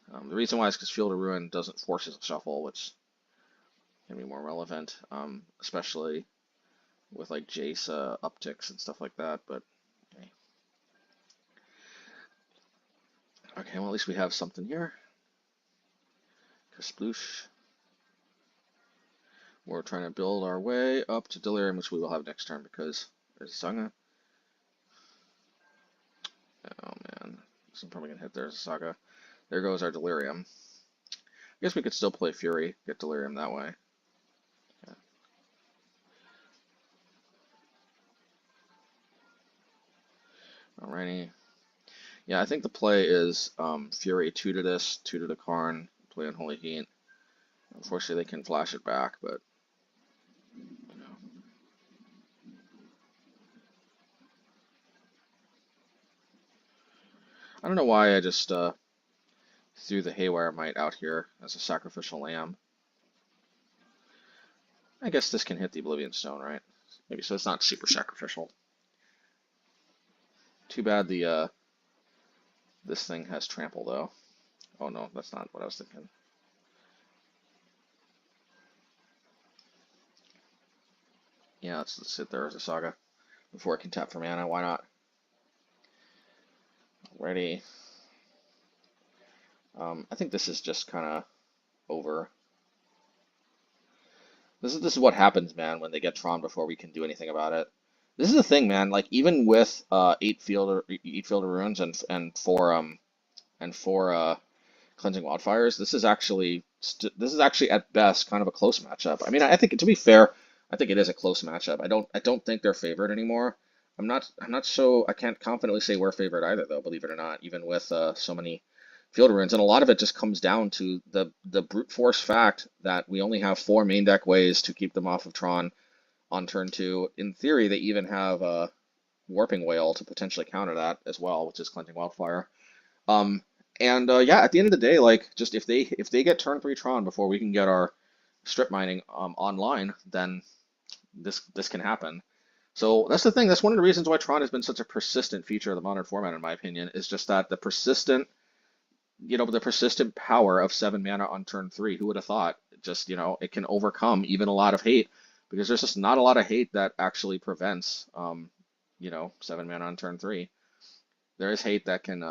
S1: The reason why is because Field of Ruin doesn't force a shuffle, which can be more relevant, especially with like Jace upticks and stuff like that. But okay. Okay, well at least we have something here. Kasploosh. We're trying to build our way up to Delirium, which we will have next turn because there's Saga. Oh man, so I'm probably gonna hit there's a Saga. There goes our Delirium. I guess we could still play Fury, get Delirium that way. Yeah. Alrighty. Yeah, I think the play is Fury 2 to this, 2 to the Karn, play Unholy Heat. Unfortunately, they can flash it back, but you know. I don't know why I just threw the Haywire Mite out here as a sacrificial lamb. I guess this can hit the Oblivion Stone, right? Maybe so it's not super sacrificial. Too bad the this thing has trample though. Oh no, that's not what I was thinking. Yeah, let's sit there as a Saga before it can tap for mana. Why not? Ready. I think this is just kind of over. This is what happens, man, when they get Tron before we can do anything about it. This is the thing, man. Like even with eight field runes and four Cleansing Wildfires, this is actually at best kind of a close matchup. I mean, I think to be fair, I think it is a close matchup. I don't think they're favored anymore. I'm not so I can't confidently say we're favored either though, believe it or not, even with so many field runes, and a lot of it just comes down to the brute force fact that we only have 4 main deck ways to keep them off of Tron on turn 2. In theory, they even have a Warping Whale to potentially counter that as well, which is Cleansing Wildfire. And yeah, at the end of the day, like just if they get turn 3 Tron before we can get our strip mining online, then this can happen. So that's the thing. That's one of the reasons why Tron has been such a persistent feature of the modern format, in my opinion, is just that the persistent power of 7 mana on turn 3. Who would have thought? Just, it can overcome even a lot of hate, because there's just not a lot of hate that actually prevents, 7 mana on turn 3. There is hate that can,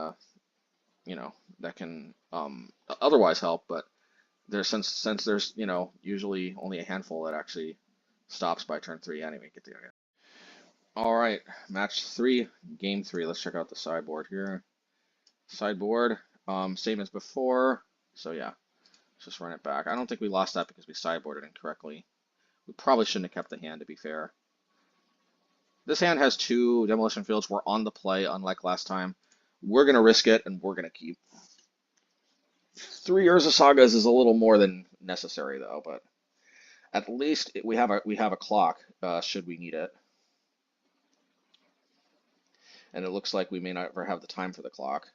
S1: otherwise help, but there's since there's, usually only a handful that actually stops by turn 3 anyway. Get the idea. All right, match 3, game 3. Let's check out the sideboard here. Sideboard. Same as before, so yeah, let's just run it back. I don't think we lost that because we sideboarded incorrectly. We probably shouldn't have kept the hand, to be fair. This hand has 2 Demolition Fields. We're on the play, unlike last time. We're going to risk it, and we're going to keep. 3 Urza Sagas is a little more than necessary, though, but at least we have a clock, should we need it. And it looks like we may not ever have the time for the clock.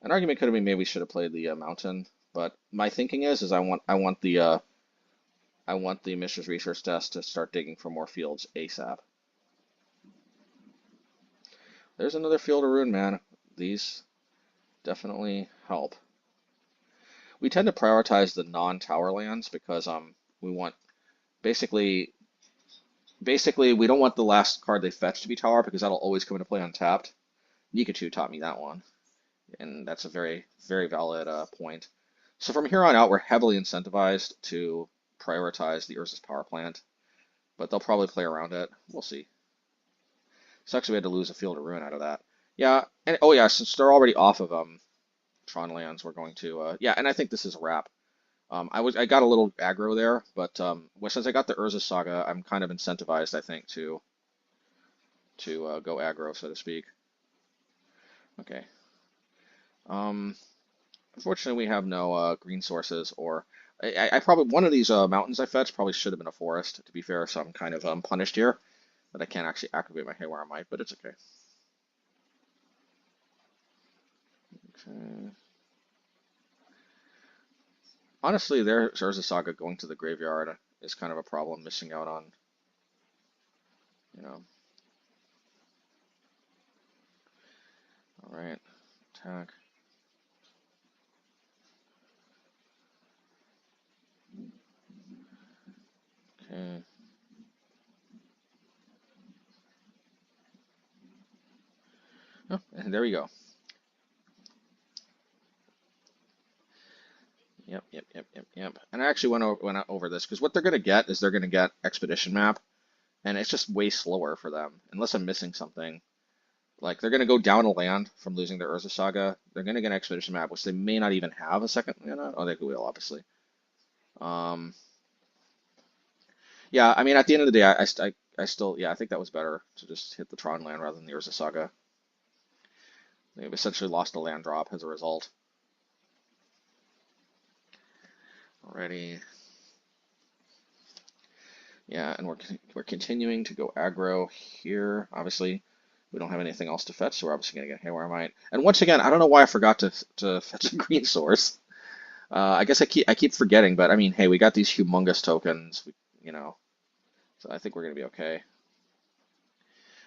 S1: An argument could have been maybe we should have played the mountain, but my thinking is I want the Mishra's research desk to start digging for more fields ASAP. There's another field of rune, man. These definitely help. We tend to prioritize the non-tower lands because we want basically we don't want the last card they fetch to be tower, because that'll always come into play untapped. Pikachu taught me that one. And that's a very, very valid point. So from here on out, we're heavily incentivized to prioritize the Urza's power plant, but they'll probably play around it. We'll see. Sucks we had to lose a field of ruin out of that. Yeah, and oh yeah, since they're already off of Tron lands, we're going to yeah, and I think this is a wrap. I got a little aggro there, but since I got the Urza Saga, I'm kind of incentivized, I think, to go aggro, so to speak. Okay. Unfortunately, we have no green sources, or I probably one of these mountains I fetched probably should have been a forest, to be fair. So I'm kind of punished here that I can't actually activate my Haywire Mite, but it's okay. Okay. Honestly, there's Urza Saga going to the graveyard is kind of a problem, missing out on, All right, attack. Okay. Oh, and there we go. Yep. And I actually went over this because what they're gonna get is they're gonna get Expedition Map, and it's just way slower for them, unless I'm missing something. Like they're gonna go down a land from losing their Urza Saga. They're gonna get an Expedition Map, which they may not even have a second land on. Oh, they will, obviously. Yeah, I mean, at the end of the day, I still, yeah, I think that was better to just hit the Tron land rather than the Urza Saga. They've essentially lost a land drop as a result. Already. Yeah, and we're continuing to go aggro here. Obviously, We don't have anything else to fetch, so we're obviously going to get Haywire Mite. And once again, I don't know why I forgot to fetch a green source. I guess I keep forgetting, but I mean, hey, we got these humongous tokens, you know, so I think we're going to be okay.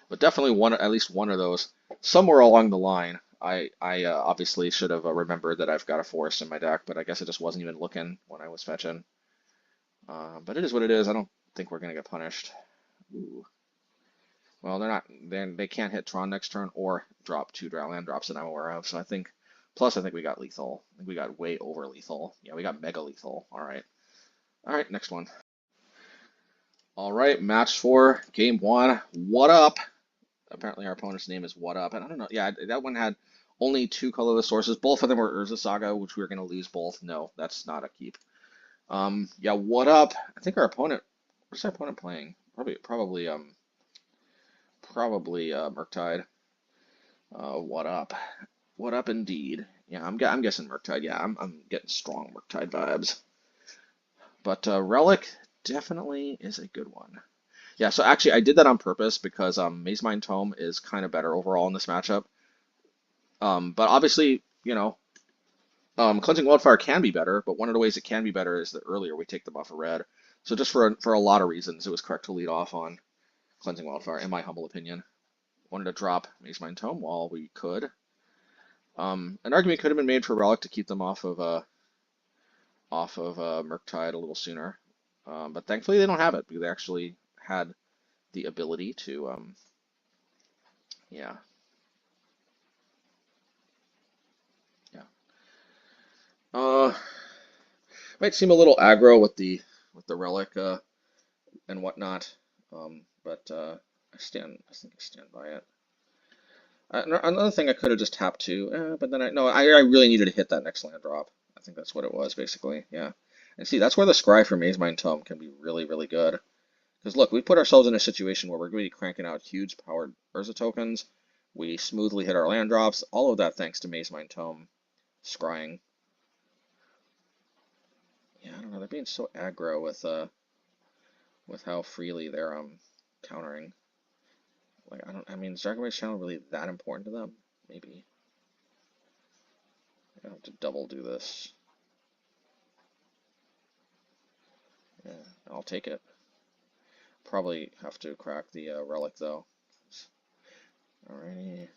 S1: But definitely at least one of those, somewhere along the line, I obviously should have remembered that I've got a forest in my deck, but I guess I just wasn't even looking when I was fetching. But it is what it is. I don't think we're going to get punished. Ooh. Well, they can't hit Tron next turn or drop 2 land drops that I'm aware of. So I think, plus I think we got lethal. I think we got way over lethal. Yeah, we got mega lethal. All right. All right, next one. All right, match 4, game 1. What up? Apparently our opponent's name is What Up. And I don't know. Yeah, that one had only 2 colorless sources. Both of them were Urza Saga, which we were going to lose both. No, that's not a keep. Yeah, What Up? I think our opponent, what's our opponent playing? Probably Murktide. What up? What up indeed? Yeah, I'm guessing Murktide. Yeah, I'm getting strong Murktide vibes. But Relic definitely is a good one. Yeah, so actually I did that on purpose because Mazemind Tome is kind of better overall in this matchup. But obviously, you know, Cleansing Wildfire can be better, but one of the ways it can be better is that earlier we take them off of red. So just for a lot of reasons, it was correct to lead off on Cleansing Wildfire, in my humble opinion. Wanted to drop Mazemind Tome while we could. An argument could have been made for Relic to keep them off of Murktide a little sooner, but thankfully they don't have it because they actually had the ability to, yeah, yeah. Might seem a little aggro with the Relic and whatnot, but I think I stand by it. Another thing I could have just tapped to, but then I really needed to hit that next land drop. I think that's what it was, basically, yeah. And see, that's where the Scry for Mazemind Tome can be really, really good. Because look, we put ourselves in a situation where we're going to be cranking out huge powered Urza tokens. We smoothly hit our land drops. All of that thanks to Mazemind Tome scrying. Yeah, I don't know. They're being so aggro with how freely they're countering. Like I mean, is Dragon Rage Channel really that important to them? Maybe. I have to double do this. Yeah, I'll take it. Probably have to crack the Relic though. Alrighty.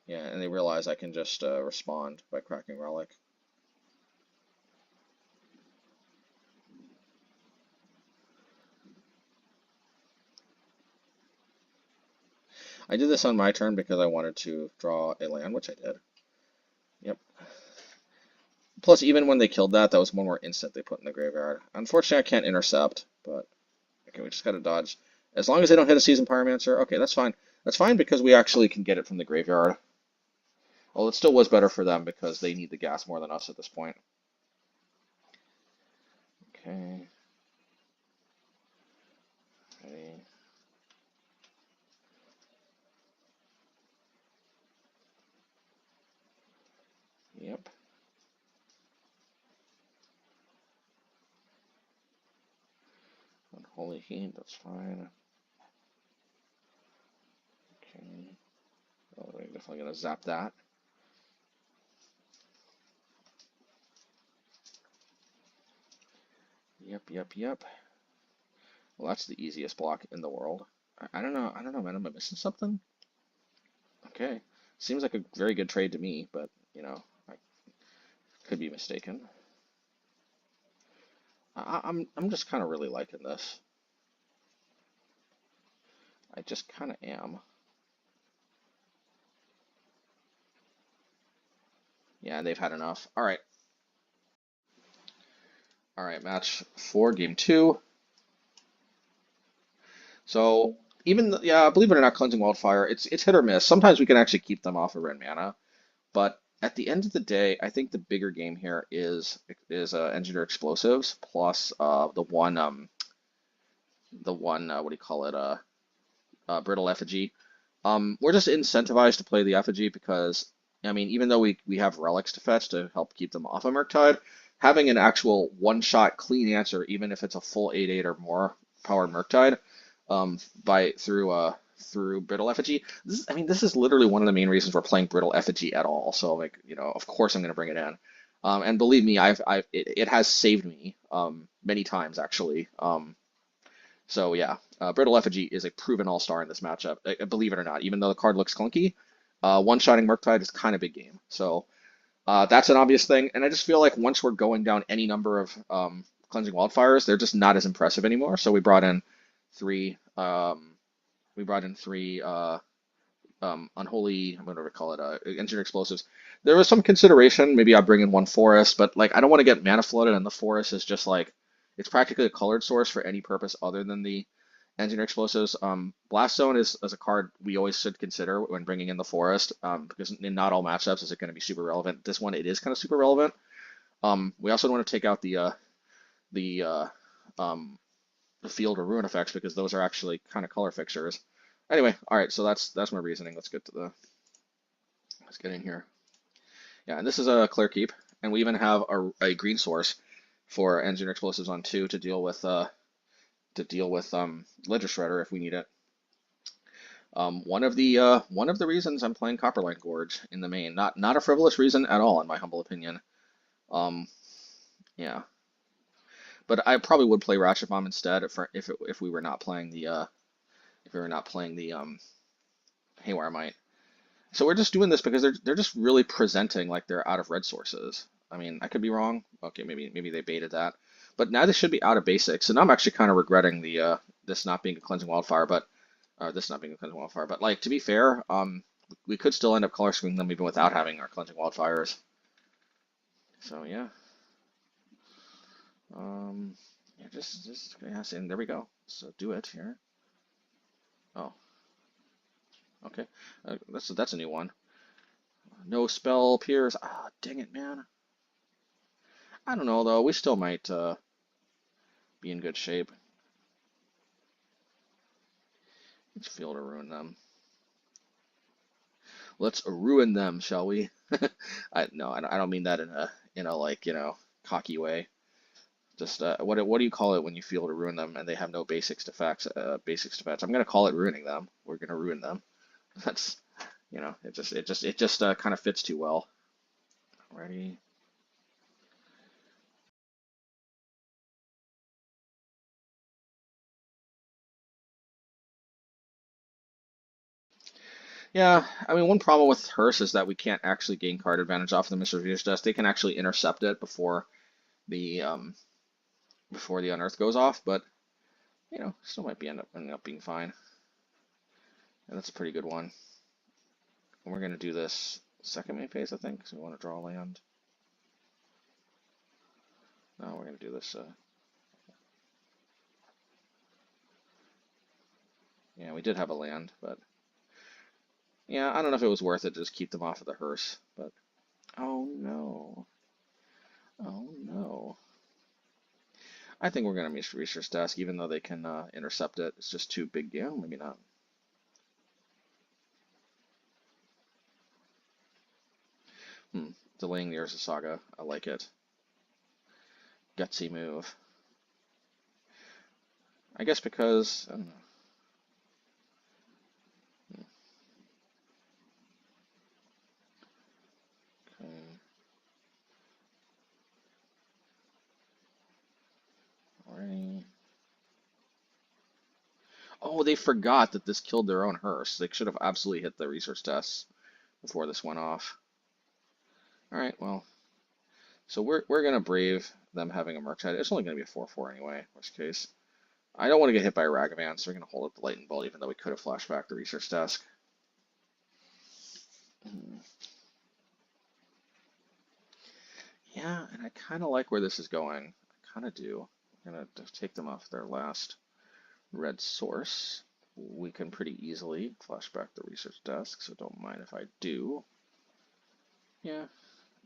S1: Yeah, and they realize I can just respond by cracking Relic. I did this on my turn because I wanted to draw a land, which I did. Yep. Plus, even when they killed that was one more instant they put in the graveyard. Unfortunately, I can't intercept, but okay, we just gotta dodge. As long as they don't hit a Seasoned Pyromancer, okay, that's fine. That's fine because we actually can get it from the graveyard. Well, it still was better for them because they need the gas more than us at this point. Okay. Ready. Yep. Unholy Heat, that's fine. Okay. Oh, we're definitely gonna zap that. Yep. Well, that's the easiest block in the world. I don't know, man. Am I missing something? Okay. Seems like a very good trade to me, but, you know, I could be mistaken. I'm just kind of really liking this. I just kind of am. Yeah, they've had enough. All right. All right, match 4, game 2. So yeah, believe it or not, Cleansing Wildfire, it's hit or miss. Sometimes we can actually keep them off of red mana, but at the end of the day, I think the bigger game here is Engineer Explosives plus the one what do you call it, Brittle Effigy. We're just incentivized to play the Effigy because I mean, even though we have relics to fetch to help keep them off of Murktide, having an actual one-shot clean answer, even if it's a full 8/8 or more powered Murktide, through Brittle Effigy. I mean, this is literally one of the main reasons we're playing Brittle Effigy at all. So like, of course I'm going to bring it in. And believe me, it has saved me many times actually. So yeah, Brittle Effigy is a proven all-star in this matchup. Believe it or not, even though the card looks clunky, one-shotting Murktide is kind of big game. So that's an obvious thing. And I just feel like once we're going down any number of Cleansing Wildfires, they're just not as impressive anymore. So we brought in three. Unholy, I'm gonna call it engineered explosives. There was some consideration, maybe I'll bring in one forest, but like I don't want to get mana flooded, and the forest is just like it's practically a colored source for any purpose other than the engineered explosives. Blast Zone is a card we always should consider when bringing in the forest, because in not all matchups is it going to be super relevant. This one it is kind of super relevant. We also want to take out the the field or ruin effects because those are actually kind of color fixtures. Anyway, all right, so that's my reasoning. Let's get in here. Yeah, and this is a clear keep, and we even have a green source for engineer explosives on 2 to deal with Ledger Shredder if we need it. One of the reasons I'm playing Copperline Gorge in the main, not a frivolous reason at all in my humble opinion. Yeah. But I probably would play Ratchet Bomb instead if we were not playing the Haywire Mite. So we're just doing this because they're just really presenting like they're out of red sources. I mean, I could be wrong. Okay, maybe they baited that. But now they should be out of basics, and I'm actually kind of regretting the this not being a Cleansing Wildfire, but this not being a Cleansing Wildfire. But like to be fair, we could still end up color screening them even without having our Cleansing Wildfires. So yeah. Yeah, just yeah, and there we go. So do it here. Oh, okay. That's a new one. No spell appears. Ah, dang it, man. I don't know though. We still might be in good shape. Let's feel to ruin them. Let's ruin them, shall we? I don't mean that in a like cocky way. Just what do you call it when you feel to ruin them and they have no basics defense? I'm gonna call it ruining them. We're gonna ruin them. That's it just kind of fits too well. Ready? Yeah, I mean one problem with Hearse is that we can't actually gain card advantage off of the Mishra's desk. They can actually intercept it the um before the Unearth goes off, but still might be ending up being fine. And that's a pretty good one. And we're gonna do this second main phase, I think, because we want to draw land. No, we're gonna do this. Yeah, we did have a land, but yeah, I don't know if it was worth it to just keep them off of the hearse. But oh no, oh no. I think we're gonna miss Mishra's desk, even though they can intercept it. It's just too big. Yeah, maybe not. Delaying the Urza Saga. I like it. Gutsy move. I guess because I don't know. Alrighty. Oh, they forgot that this killed their own hearse. They should have absolutely hit the research tests before this went off. Alright, well. So we're gonna brave them having a Murktide. It's only gonna be a 4/4 anyway, worst case. I don't want to get hit by Ragavan, so we're gonna hold up the Lightning Bolt, even though we could have flashed back the research desk. Yeah, and I kind of like where this is going. I kind of do. I'm gonna take them off their last red source. We can pretty easily flash back the research desk, so don't mind if I do. Yeah,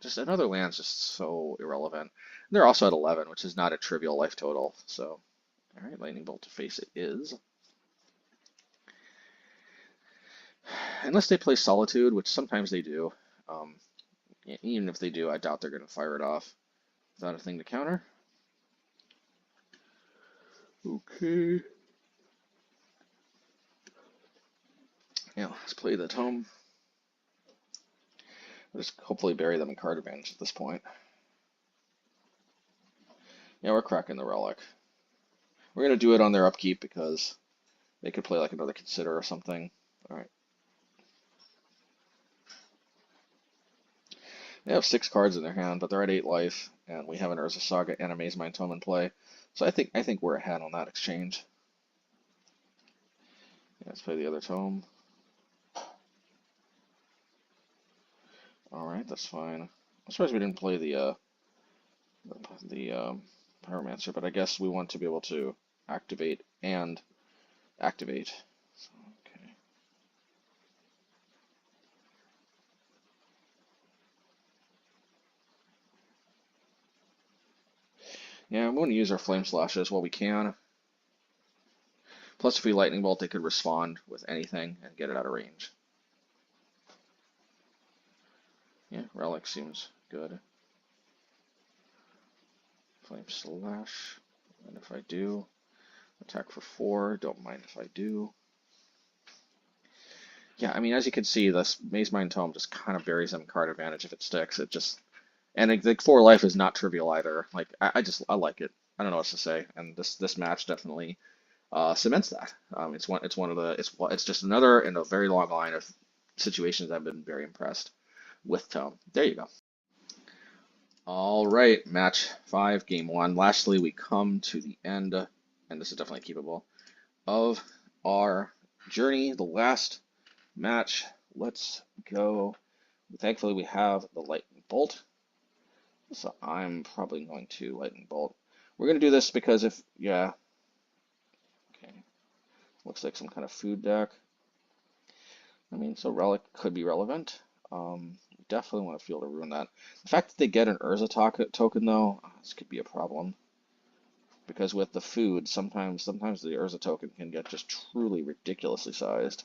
S1: just another land's just so irrelevant. And they're also at 11, which is not a trivial life total. So, all right, Lightning Bolt to face it is. Unless they play Solitude, which sometimes they do. Even if they do, I doubt they're going to fire it off. Is that a thing to counter? Okay. Yeah, let's play the Tome. We'll just hopefully bury them in card advantage at this point. Yeah, we're cracking the Relic. We're going to do it on their upkeep because they could play like another Consider or something. Alright. They have 6 cards in their hand, but they're at 8 life, and we have an Urza Saga and a Mazemind Tome in play. So I think we're ahead on that exchange. Yeah, let's play the other Tome. Alright, that's fine. I'm surprised we didn't play the Pyromancer, but I guess we want to be able to activate and activate. So, okay. Yeah, we want to use our Flame Slashes while we can. Plus, if we Lightning Bolt, they could respond with anything and get it out of range. Yeah, Relic seems good. Flame Slash. And if I do, attack for 4. Don't mind if I do. Yeah, I mean, as you can see, this Mazemind Tome just kind of buries them card advantage if it sticks. It just, and the 4 life is not trivial either. Like, I like it. I don't know what to say. And this match definitely cements that. It's just another in a very long line of situations I've been very impressed with Tome. There you go. All right, match 5, game 1. Lastly, we come to the end, and this is definitely keepable, of our journey. The last match. Let's go. Thankfully, we have the Lightning Bolt, so I'm probably going to Lightning Bolt. We're going to do this because yeah. Okay. Looks like some kind of food deck. I mean, so Relic could be relevant. Definitely want to Field of Ruin that. The fact that they get an Urza token, though, this could be a problem. Because with the food, sometimes the Urza token can get just truly ridiculously sized.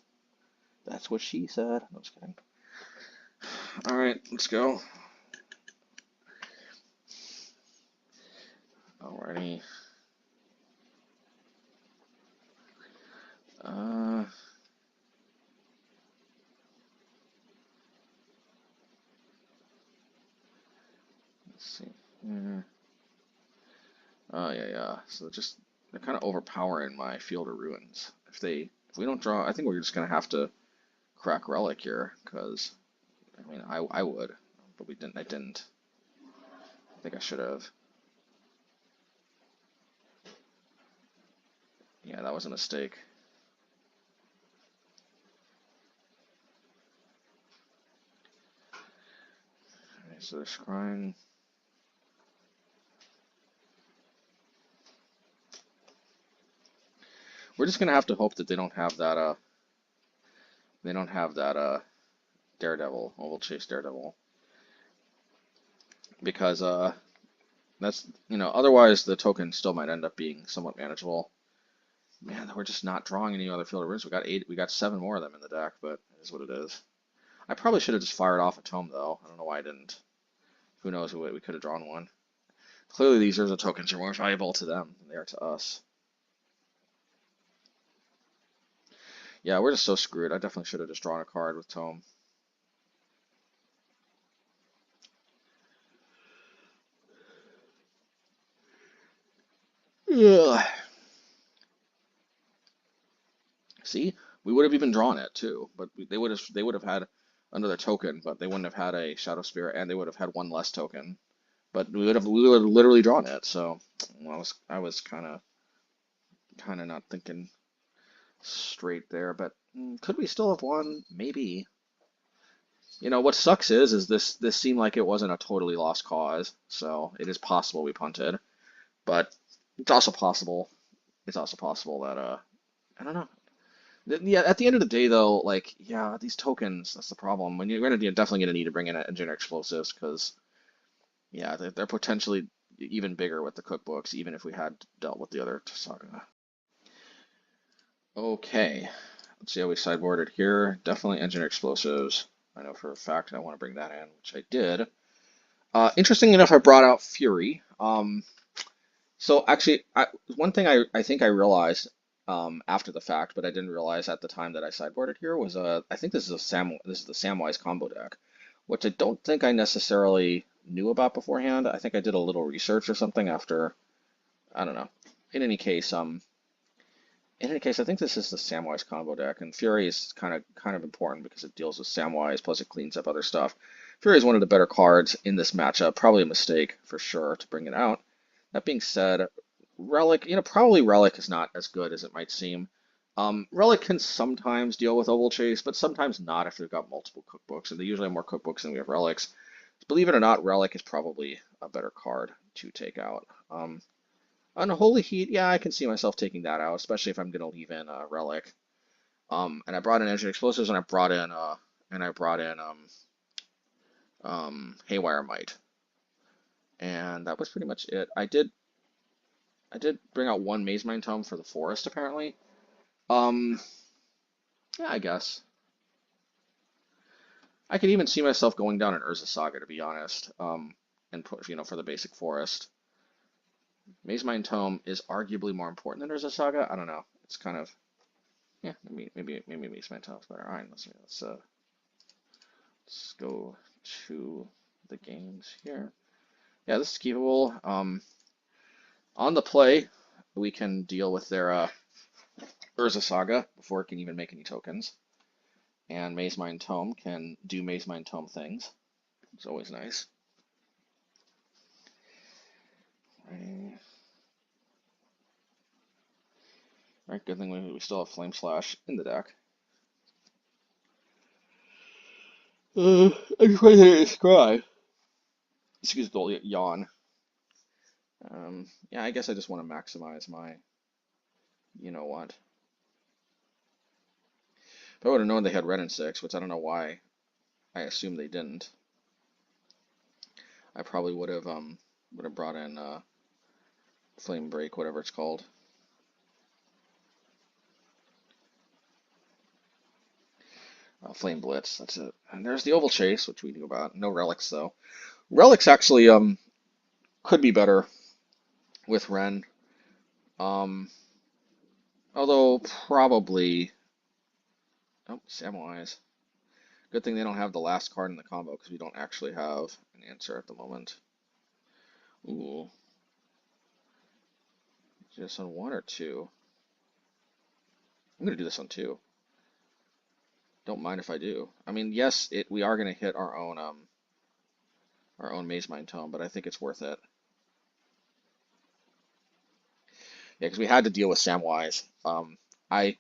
S1: That's what she said. I'm just kidding. Alright, let's go. Alrighty. Let's see here. Yeah. So they're kind of overpowering my Field of Ruins. If we don't draw, I think we're just gonna have to crack Relic here, because I mean I would, but we didn't. I didn't. I think I should have. Yeah, that was a mistake. Alright, so they're scrying. We're just gonna have to hope that they don't have that Daredevil. Well, we'll chase Daredevil. Because that's, otherwise the token still might end up being somewhat manageable. Man, we're just not drawing any other Field of Ruins. We got 7 more of them in the deck, but it is what it is. I probably should have just fired off a Tome though. I don't know why I didn't. Who knows, we could have drawn one. Clearly these Urza tokens are more valuable to them than they are to us. Yeah, we're just so screwed. I definitely should have just drawn a card with Tome. Ugh. See, we would have even drawn it too, but they would have had another token, but they wouldn't have had a Shadow Spirit, and they would have had one less token. But we would have literally drawn it. So I was kind of not thinking straight there. But could we still have won? Maybe. What sucks is this seemed like it wasn't a totally lost cause. So it is possible we punted, but it's also possible. It's also possible that I don't know. Yeah, at the end of the day, though, like, yeah, these tokens, that's the problem. When you're definitely going to need to bring in engineer explosives, because, yeah, they're potentially even bigger with the cookbooks, even if we had dealt with the other Saga. Okay, let's see how we sideboarded here. Definitely engineer explosives. I know for a fact I want to bring that in, which I did. Interesting enough, I brought out Fury. So actually, one thing I think I realized after the fact, but I didn't realize at the time that I sideboarded here was I think this is the Samwise combo deck, which I don't think I necessarily knew about beforehand. I think I did a little research or something after, I don't know. In any case, I think this is the Samwise combo deck, and Fury is kind of important because it deals with Samwise, plus it cleans up other stuff. Fury is one of the better cards in this matchup. Probably a mistake for sure to bring it out. That being said, Relic, probably Relic is not as good as it might seem. Relic can sometimes deal with Oval Chase, but sometimes not if they've got multiple cookbooks, and they usually have more cookbooks than we have Relics. Believe it or not, Relic is probably a better card to take out. Unholy Heat, yeah, I can see myself taking that out, especially if I'm gonna leave in Relic. And I brought in Engine Explosives, and I brought in Haywire Mite, and that was pretty much it. I did bring out one Mazemind Tome for the forest, apparently. Yeah, I guess I could even see myself going down an Urza Saga, to be honest. And put for the basic forest. Mazemind Tome is arguably more important than Urza Saga. I don't know. It's kind of, yeah, maybe Mazemind Tome is better. All right, let's go to the games here. Yeah, this is keepable. On the play, we can deal with their Urza Saga before it can even make any tokens, and Mazemind Tome can do Mazemind Tome things. It's always nice. Alright, good thing we still have Flame Slash in the deck. I just want to describe. Excuse the yawn. Yeah, I guess I just want to maximize my, you know what. If I would have known they had red and 6, which I don't know why I assumed they didn't, I probably would have brought in Flame Break, whatever it's called. Flame Blitz, that's it. And there's the Oval Chase, which we knew about. No Relics though. Relics actually could be better with Ren. Although probably, oh, Samwise. Good thing they don't have the last card in the combo because we don't actually have an answer at the moment. Ooh. Just on 1 or 2? I'm gonna do this on 2. Don't mind if I do. I mean, yes, we are gonna hit our own Mazemind Tome, but I think it's worth it. Yeah, because we had to deal with Samwise. I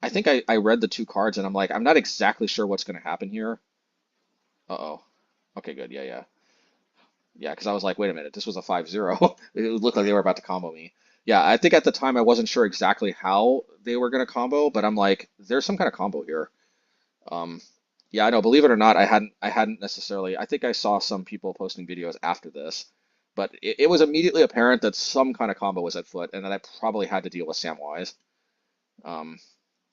S1: think I read the 2 cards and I'm like, I'm not exactly sure what's gonna happen here. Uh-oh. Okay, good. Yeah. Yeah, because I was like, wait a minute, this was a 5-0. It looked like they were about to combo me. Yeah, I think at the time I wasn't sure exactly how they were gonna combo, but I'm like, there's some kind of combo here. Yeah, I know. Believe it or not, I hadn't necessarily. I think I saw some people posting videos after this, but it was immediately apparent that some kind of combo was at foot, and that I probably had to deal with Samwise. Um,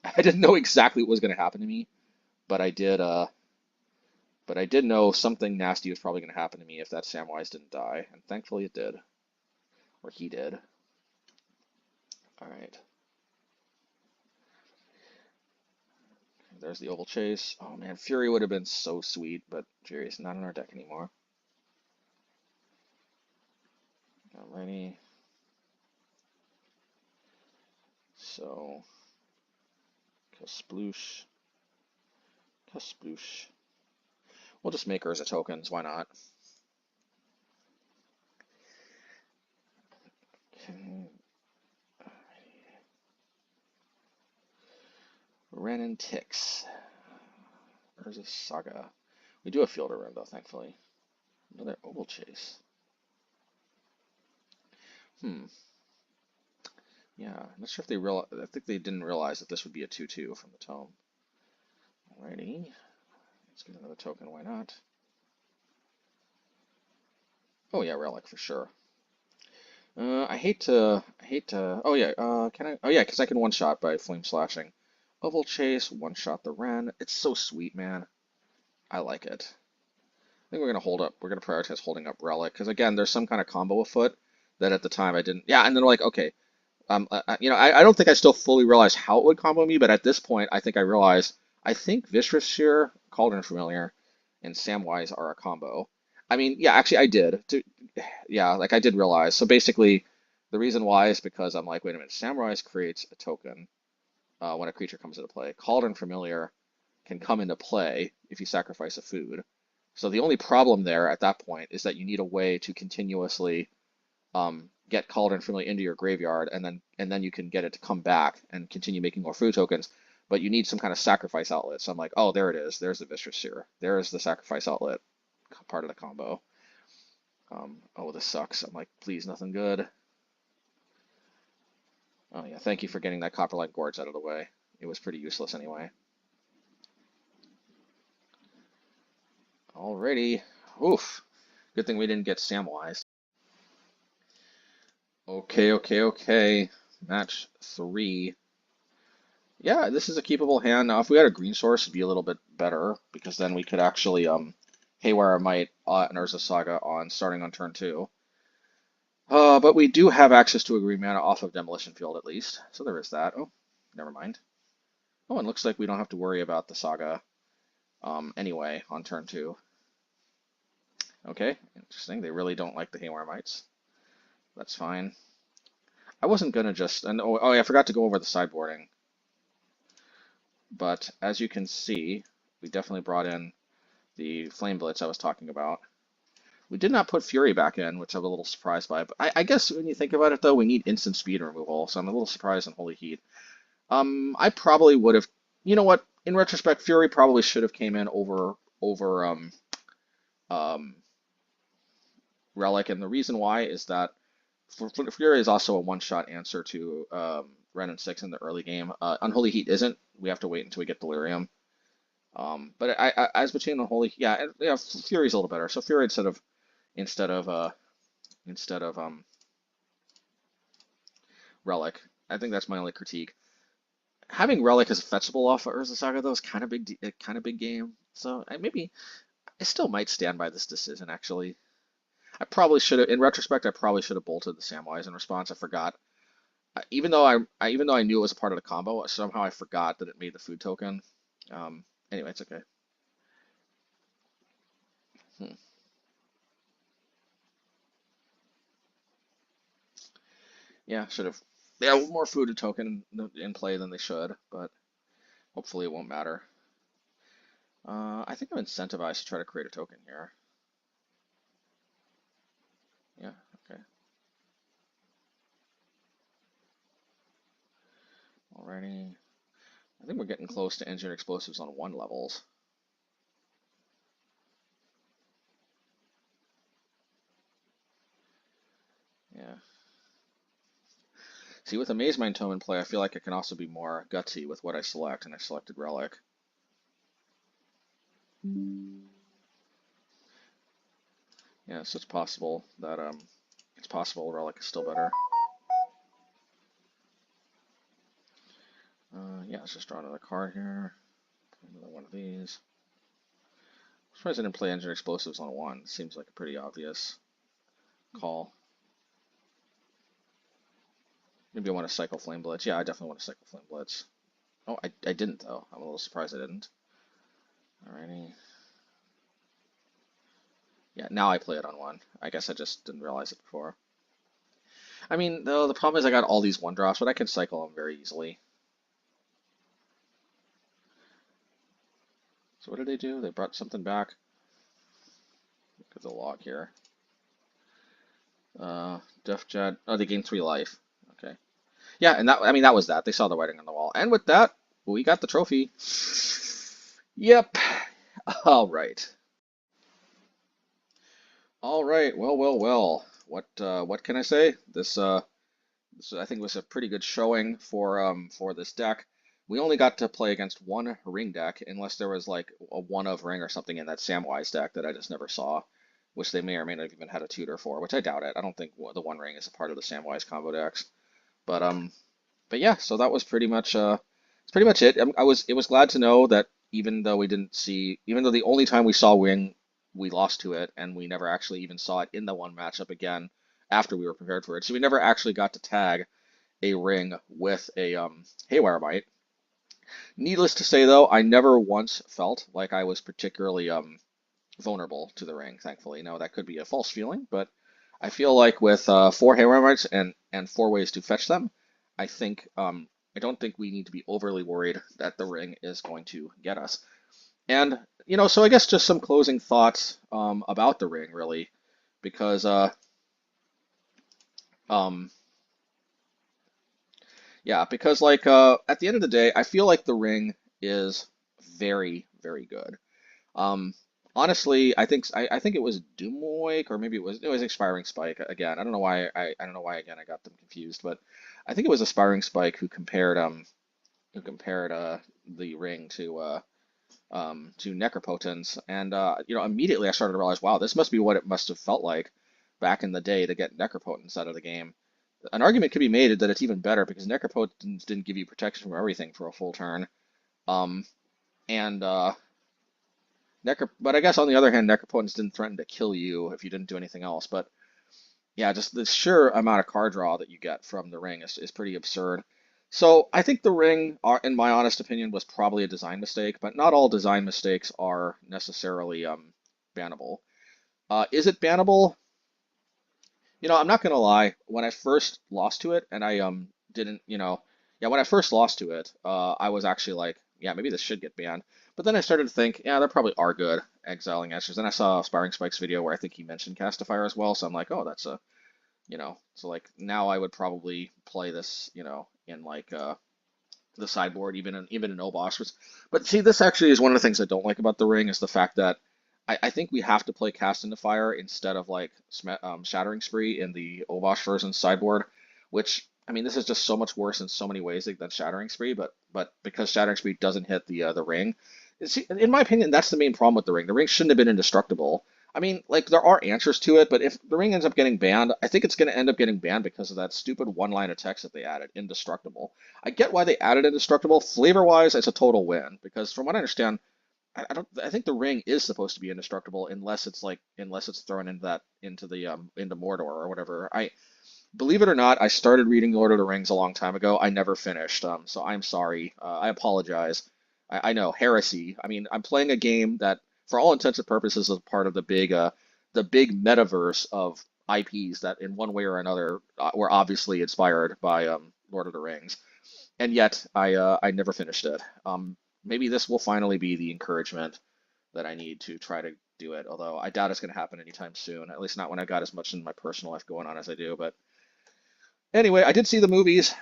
S1: I didn't know exactly what was going to happen to me, but I did. But I did know something nasty was probably going to happen to me if that Samwise didn't die, and thankfully it did, or he did. All right. There's the Oval Chase. Oh man, Fury would have been so sweet, but Fury's not in our deck anymore. Alrighty. So, Kasploosh. We'll just make Urza tokens, why not? Okay. Ren and Tix. Urza Saga. We do have Fielder Ren though, thankfully. Another Oval Chase. Yeah, I'm not sure if they realize. I think they didn't realize that this would be a 2/2 from the tome. Alrighty, let's get another token. Why not? Oh yeah, Relic for sure. I hate to. Oh yeah. Can I? Oh yeah, because I can one shot by Flame Slashing. Oval Chase, one shot the Ren. It's so sweet, man. I like it. I think we're gonna hold up. We're gonna prioritize holding up Relic because again, there's some kind of combo afoot that at the time I didn't. Yeah, and then like, okay, I don't think I still fully realized how it would combo me, but at this point, I think I realized. I think Viscerous Shear, Cauldron Familiar, and Samwise are a combo. I mean, yeah, actually, I did. Yeah, like I did realize. So basically, the reason why is because I'm like, wait a minute, Samwise creates a token when a creature comes into play. Cauldron Familiar can come into play if you sacrifice a food. So the only problem there at that point is that you need a way to continuously get Cauldron Familiar into your graveyard, and then you can get it to come back and continue making more food tokens. But you need some kind of sacrifice outlet. So I'm like, oh, there it is. There's the Viscerous Seer. There is the sacrifice outlet, part of the combo. Oh, this sucks. I'm like, please, nothing good. Oh yeah, thank you for getting that Copperline Gorge out of the way. It was pretty useless anyway. Alrighty. Oof. Good thing we didn't get Samwise. Okay. Match 3. Yeah, this is a keepable hand. Now, if we had a green source, it'd be a little bit better, because then we could actually Haywire Mite and Urza Saga on starting on turn 2. But we do have access to a green mana off of Demolition Field at least, so there is that. Oh, never mind. Oh, and looks like we don't have to worry about the Saga anyway on turn 2. Okay, interesting. They really don't like the Haywire Mites. That's fine. I wasn't gonna just, and oh yeah, I forgot to go over the sideboarding. But as you can see, we definitely brought in the Flame Blitz I was talking about. We did not put Fury back in, which I'm a little surprised by. But I guess when you think about it, though, we need instant speed removal, so I'm a little surprised in Unholy Heat. I probably would have, you know what? In retrospect, Fury probably should have came in over Relic, and the reason why is that Fury is also a one-shot answer to Ren and 6 in the early game. Unholy Heat isn't. We have to wait until we get Delirium. But as between Unholy, yeah, Fury's a little better. So Fury instead of Relic. I think that's my only critique. Having Relic as a fetchable off of Urza Saga though is kind of big game. So maybe I still might stand by this decision actually. I probably should have, in retrospect, I probably should have bolted the Samwise in response. I forgot. Even though I knew it was a part of the combo, somehow I forgot that it made the food token. Anyway, it's okay. Yeah, should have. They have more food token in play than they should, but hopefully it won't matter. I think I'm incentivized to try to create a token here. Yeah, okay. Alrighty. I think we're getting close to engineered explosives on 1 levels. Yeah. See, with a Mazemind Tome in play, I feel like I can also be more gutsy with what I select, and I selected Relic. Yeah, so it's possible that Relic is still better. Yeah, let's just draw another card here. Another one of these. I'm surprised I didn't play Engineered Explosives on 1. Seems like a pretty obvious call. Maybe I want to cycle Flame Blitz. Yeah, I definitely want to cycle Flame Blitz. Oh, I didn't though. I'm a little surprised I didn't. Alrighty. Yeah, now I play it on 1. I guess I just didn't realize it before. I mean, though, the problem is I got all these 1-drops, but I can cycle them very easily. So what did they do? They brought something back. Look at the log here. Def Jet. Oh, they gained 3 life. Okay. Yeah, and that was that. They saw the writing on the wall. And with that, we got the trophy. Yep. All right. All right. Well. What can I say? This I think was a pretty good showing for this deck. We only got to play against 1 ring deck, unless there was like a 1 of ring or something in that Samwise deck that I just never saw, which they may or may not have even had a tutor for, which I doubt it. I don't think the 1 ring is a part of the Samwise combo decks. But yeah, so that was pretty much it. It was glad to know that even though the only time we saw ring we lost to it, and we never actually even saw it in the one matchup again after we were prepared for it. So we never actually got to tag a ring with a Haywire Mite. Needless to say, though, I never once felt like I was particularly vulnerable to the ring, thankfully. Now, that could be a false feeling, but I feel like with 4 Haywire Mites and 4 ways to fetch them, I think I don't think we need to be overly worried that the ring is going to get us. And, so I guess just some closing thoughts about the ring, really, because because like at the end of the day, I feel like the ring is very, very good. Um, Honestly, I think it was Doomwake, or maybe it was Expiring Spike again. I don't know why again I got them confused, but I think it was Aspiring Spike who compared the ring to Necropotence, and immediately I started to realize, wow, this must be what it must have felt like back in the day to get Necropotence out of the game. An argument could be made that it's even better because Necropotence didn't give you protection from everything for a full turn. Um, and but I guess on the other hand, Necropotence didn't threaten to kill you if you didn't do anything else. But yeah, just the sheer amount of card draw that you get from the ring is pretty absurd. So I think the ring, in my honest opinion, was probably a design mistake, but not all design mistakes are necessarily bannable. Is it bannable? I'm not gonna lie. When I first lost to it, and I didn't, yeah, when I first lost to it, I was actually like, yeah, maybe this should get banned. But then I started to think, yeah, there probably are good exiling answers. Then I saw Aspiring Spike's video where I think he mentioned Castifier as well, so I'm like, oh, that's a, so like now I would probably play this, in like the sideboard, even in Obosh. But see, this actually is one of the things I don't like about the ring is the fact that I think we have to play Cast into Fire instead of like Shattering Spree in the Obosh version sideboard, which I mean this is just so much worse in so many ways than Shattering Spree, but because Shattering Spree doesn't hit the ring, see, in my opinion, that's the main problem with the ring. The ring shouldn't have been indestructible. I mean, like there are answers to it, but if the ring ends up getting banned, I think it's going to end up getting banned because of that stupid one-line of text that they added, indestructible. I get why they added indestructible. Flavor-wise, it's a total win because from what I understand, I don't. I think the ring is supposed to be indestructible unless it's thrown into Mordor or whatever. I believe it or not, I started reading Lord of the Rings a long time ago. I never finished. So I'm sorry. I apologize. I know heresy. I mean, I'm playing a game that, for all intents and purposes, is part of the big metaverse of IPs that, in one way or another, were obviously inspired by Lord of the Rings, and yet I never finished it. Maybe this will finally be the encouragement that I need to try to do it, although I doubt it's going to happen anytime soon, at least not when I've got as much in my personal life going on as I do. But anyway, I did see the movies.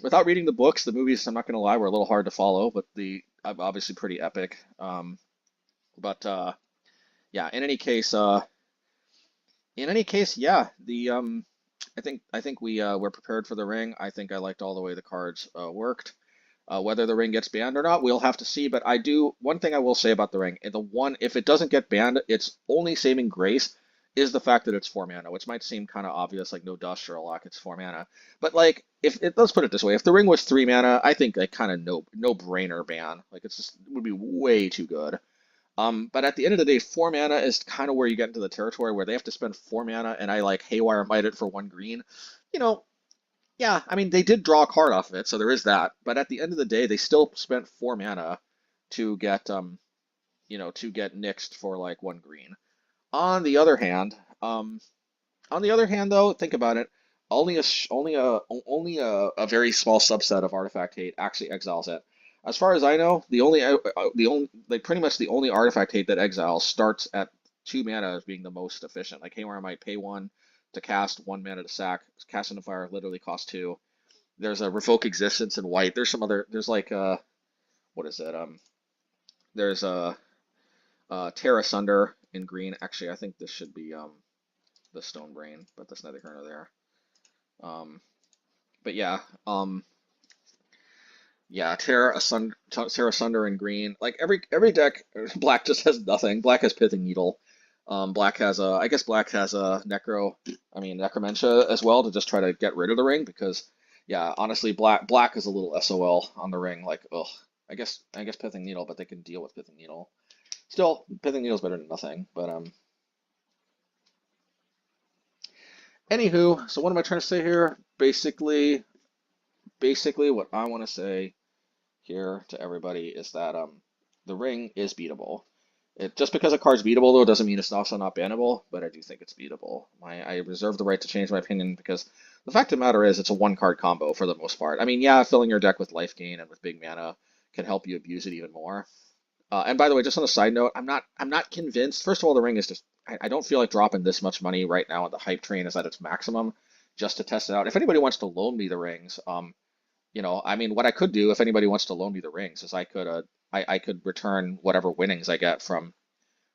S1: Without reading the books, the movies, I'm not going to lie, were a little hard to follow, but the obviously pretty epic. But yeah, in any case, yeah, I think we were prepared for the ring. I think I liked all the way the cards worked. Whether the ring gets banned or not, we'll have to see. But one thing I will say about the ring, if it doesn't get banned, its only saving grace is the fact that it's 4 mana, which might seem kind of obvious, like no dust or a lock, it's 4 mana. But like, let's put it this way, if the ring was 3 mana, I think like kind of no brainer ban. Like it would be way too good. But at the end of the day, 4 mana is kind of where you get into the territory where they have to spend 4 mana, and I like Haywire Mite it for 1 green. You know, yeah, I mean, they did draw a card off of it, so there is that. But at the end of the day, they still spent 4 mana to get to get nixed for like 1 green. On the other hand, though, think about it. Only a very small subset of Artifact Hate actually exiles it. As far as I know, pretty much the only Artifact Hate that exiles starts at 2 mana as being the most efficient. Like Haywire might pay 1 to cast, 1 mana to sack. Cast into Fire literally costs 2. There's a Revoke Existence in white. There's some other. There's like what is it? There's a Tear Asunder in green. Actually, I think this should be the Stone Brain, but that's neither here nor there. But yeah, Tear Asunder in green. Like every deck, black just has nothing. Black has Pithing Needle. Black has a Necromantia as well to just try to get rid of the ring because, yeah, honestly, black is a little SOL on the ring. Like, ugh, I guess Pithing Needle, but they can deal with Pithing Needle. Still, pithing needle's better than nothing. But anywho, so what am I trying to say here? Basically, what I want to say here to everybody is that the ring is beatable. Just because a card's beatable though doesn't mean it's also not bannable, but I do think it's beatable. I reserve the right to change my opinion because the fact of the matter is it's a one card combo for the most part. I mean, yeah, filling your deck with life gain and with big mana can help you abuse it even more. And by the way, just on a side note, I'm not convinced. First of all, the ring is just I don't feel like dropping this much money right now. The hype train is at its maximum just to test it out. If anybody wants to loan me the rings, I mean, what I could do if anybody wants to loan me the rings is I could return whatever winnings I get from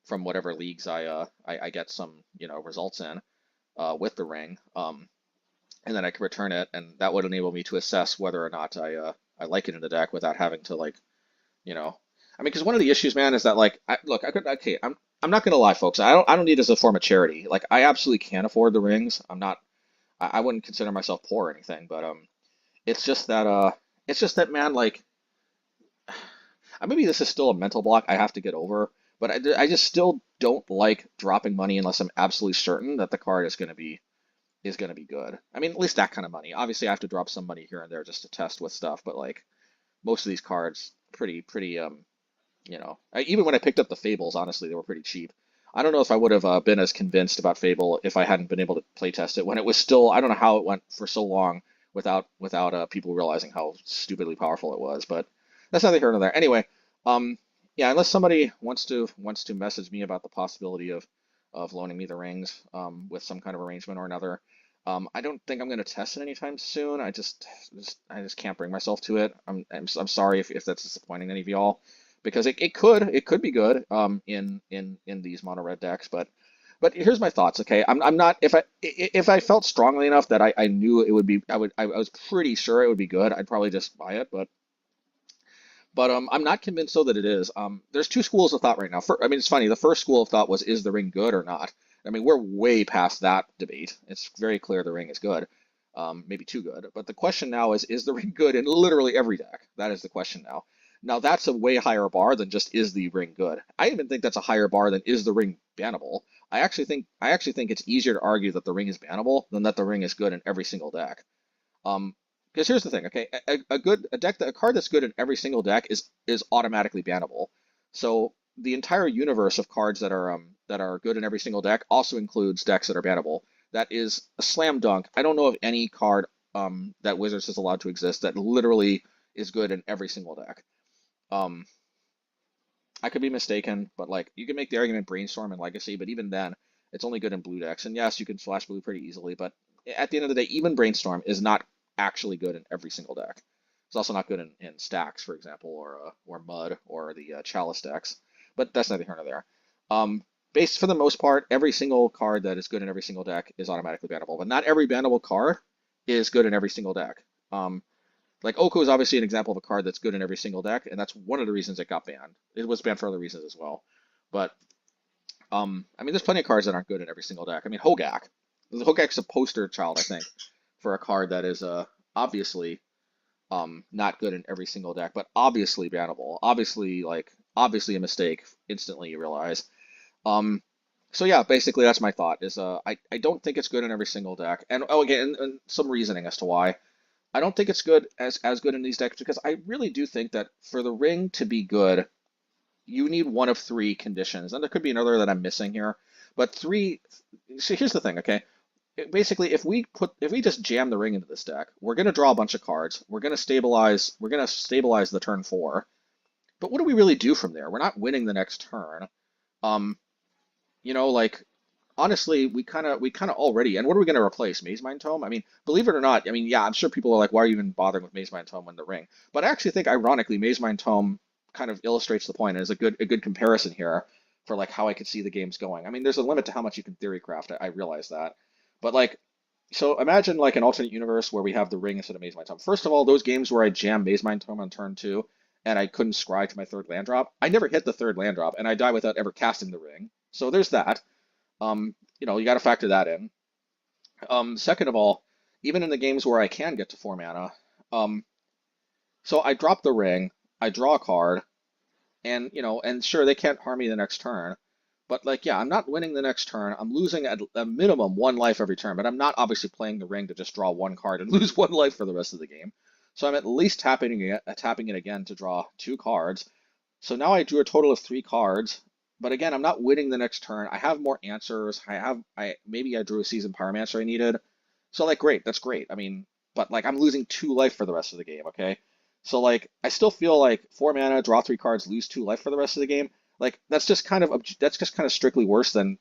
S1: whatever leagues I get some results in with the ring, and then I could return it, and that would enable me to assess whether or not I like it in the deck without having to like you know I mean, because one of the issues, man, is that like look, I could okay I'm not gonna lie, folks, I don't need it as a form of charity. Like I absolutely can't afford the rings. I'm not I wouldn't consider myself poor or anything, but it's just that man, like maybe this is still a mental block I have to get over, but I just still don't like dropping money unless I'm absolutely certain that the card is gonna be good. I mean, at least that kind of money. Obviously, I have to drop some money here and there just to test with stuff, but like most of these cards, pretty even when I picked up the Fables, honestly, they were pretty cheap. I don't know if I would have been as convinced about Fable if I hadn't been able to play test it when it was still. I don't know how it went for so long without people realizing how stupidly powerful it was, but that's neither here nor there. Anyway, um, yeah, unless somebody wants to message me about the possibility of loaning me the rings with some kind of arrangement or another, I don't think I'm going to test it anytime soon. I just can't bring myself to it. I'm sorry if that's disappointing any of y'all because it could be good in these mono red decks, but here's my thoughts. Okay, I'm not if I felt strongly enough that I knew it would be I was pretty sure it would be good. I'd probably just buy it, but I'm not convinced though that it is. There's two schools of thought right now. I mean, it's funny. The first school of thought was, is the ring good or not? I mean, we're way past that debate. It's very clear the ring is good, maybe too good. But the question now is the ring good in literally every deck? That is the question now. Now that's a way higher bar than just is the ring good. I even think that's a higher bar than is the ring bannable. I actually think it's easier to argue that the ring is bannable than that the ring is good in every single deck. Um, because here's the thing, okay? A card that's good in every single deck is automatically bannable. So the entire universe of cards that are good in every single deck also includes decks that are bannable. That is a slam dunk. I don't know of any card that Wizards has allowed to exist that literally is good in every single deck. Um, I could be mistaken, but like you can make the argument Brainstorm and Legacy, but even then, it's only good in blue decks. And yes, you can flash blue pretty easily, but at the end of the day, even Brainstorm is not actually good in every single deck. It's also not good in stacks, for example, or Mud or the Chalice decks. But that's neither here nor there. Based for the most part, every single card that is good in every single deck is automatically bannable, but not every bannable card is good in every single deck. Like Oko is obviously an example of a card that's good in every single deck, and that's one of the reasons it got banned. It was banned for other reasons as well. But I mean, there's plenty of cards that aren't good in every single deck. I mean, Hogak. Hogak's a poster child, I think, for a card that is obviously not good in every single deck, but obviously bannable. Obviously a mistake. Instantly you realize. So yeah, basically that's my thought. Is I don't think it's good in every single deck, and oh again, and some reasoning as to why. I don't think it's good as good in these decks because I really do think that for the ring to be good, you need one of three conditions, and there could be another that I'm missing here. But three. So here's the thing, okay? Basically, if we just jam the ring into this deck, we're gonna draw a bunch of cards. We're gonna stabilize the turn 4. But what do we really do from there? We're not winning the next turn. Um, like honestly, we kind of already. And what are we going to replace? Mazemind Tome? I mean, believe it or not, I mean, yeah, I'm sure people are like, why are you even bothering with Mazemind Tome when the ring? But I actually think, ironically, Mazemind Tome kind of illustrates the point and is a good comparison here for like how I could see the games going. I mean, there's a limit to how much you can theory craft. I realize that, but like, so imagine like an alternate universe where we have the ring instead of Mazemind Tome. First of all, those games where I jam Mazemind Tome on turn 2 and I couldn't scry to my third land drop, I never hit the third land drop, and I die without ever casting the ring. So there's that. You got to factor that in. Second of all, even in the games where I can get to 4 mana, so I drop the ring, I draw a card, And, and sure, they can't harm me the next turn. But, like, yeah, I'm not winning the next turn. I'm losing at a minimum 1 life every turn. But I'm not obviously playing the ring to just draw 1 card and lose 1 life for the rest of the game. So I'm at least tapping it again to draw 2 cards. So now I drew a total of 3 cards. But again, I'm not winning the next turn. I have more answers. Maybe I drew a Seasoned Pyromancer I needed. So, like, great. That's great. I mean, but, like, I'm losing 2 life for the rest of the game, okay? So, like, I still feel like 4 mana, draw 3 cards, lose 2 life for the rest of the game. Like, that's just kind of strictly worse than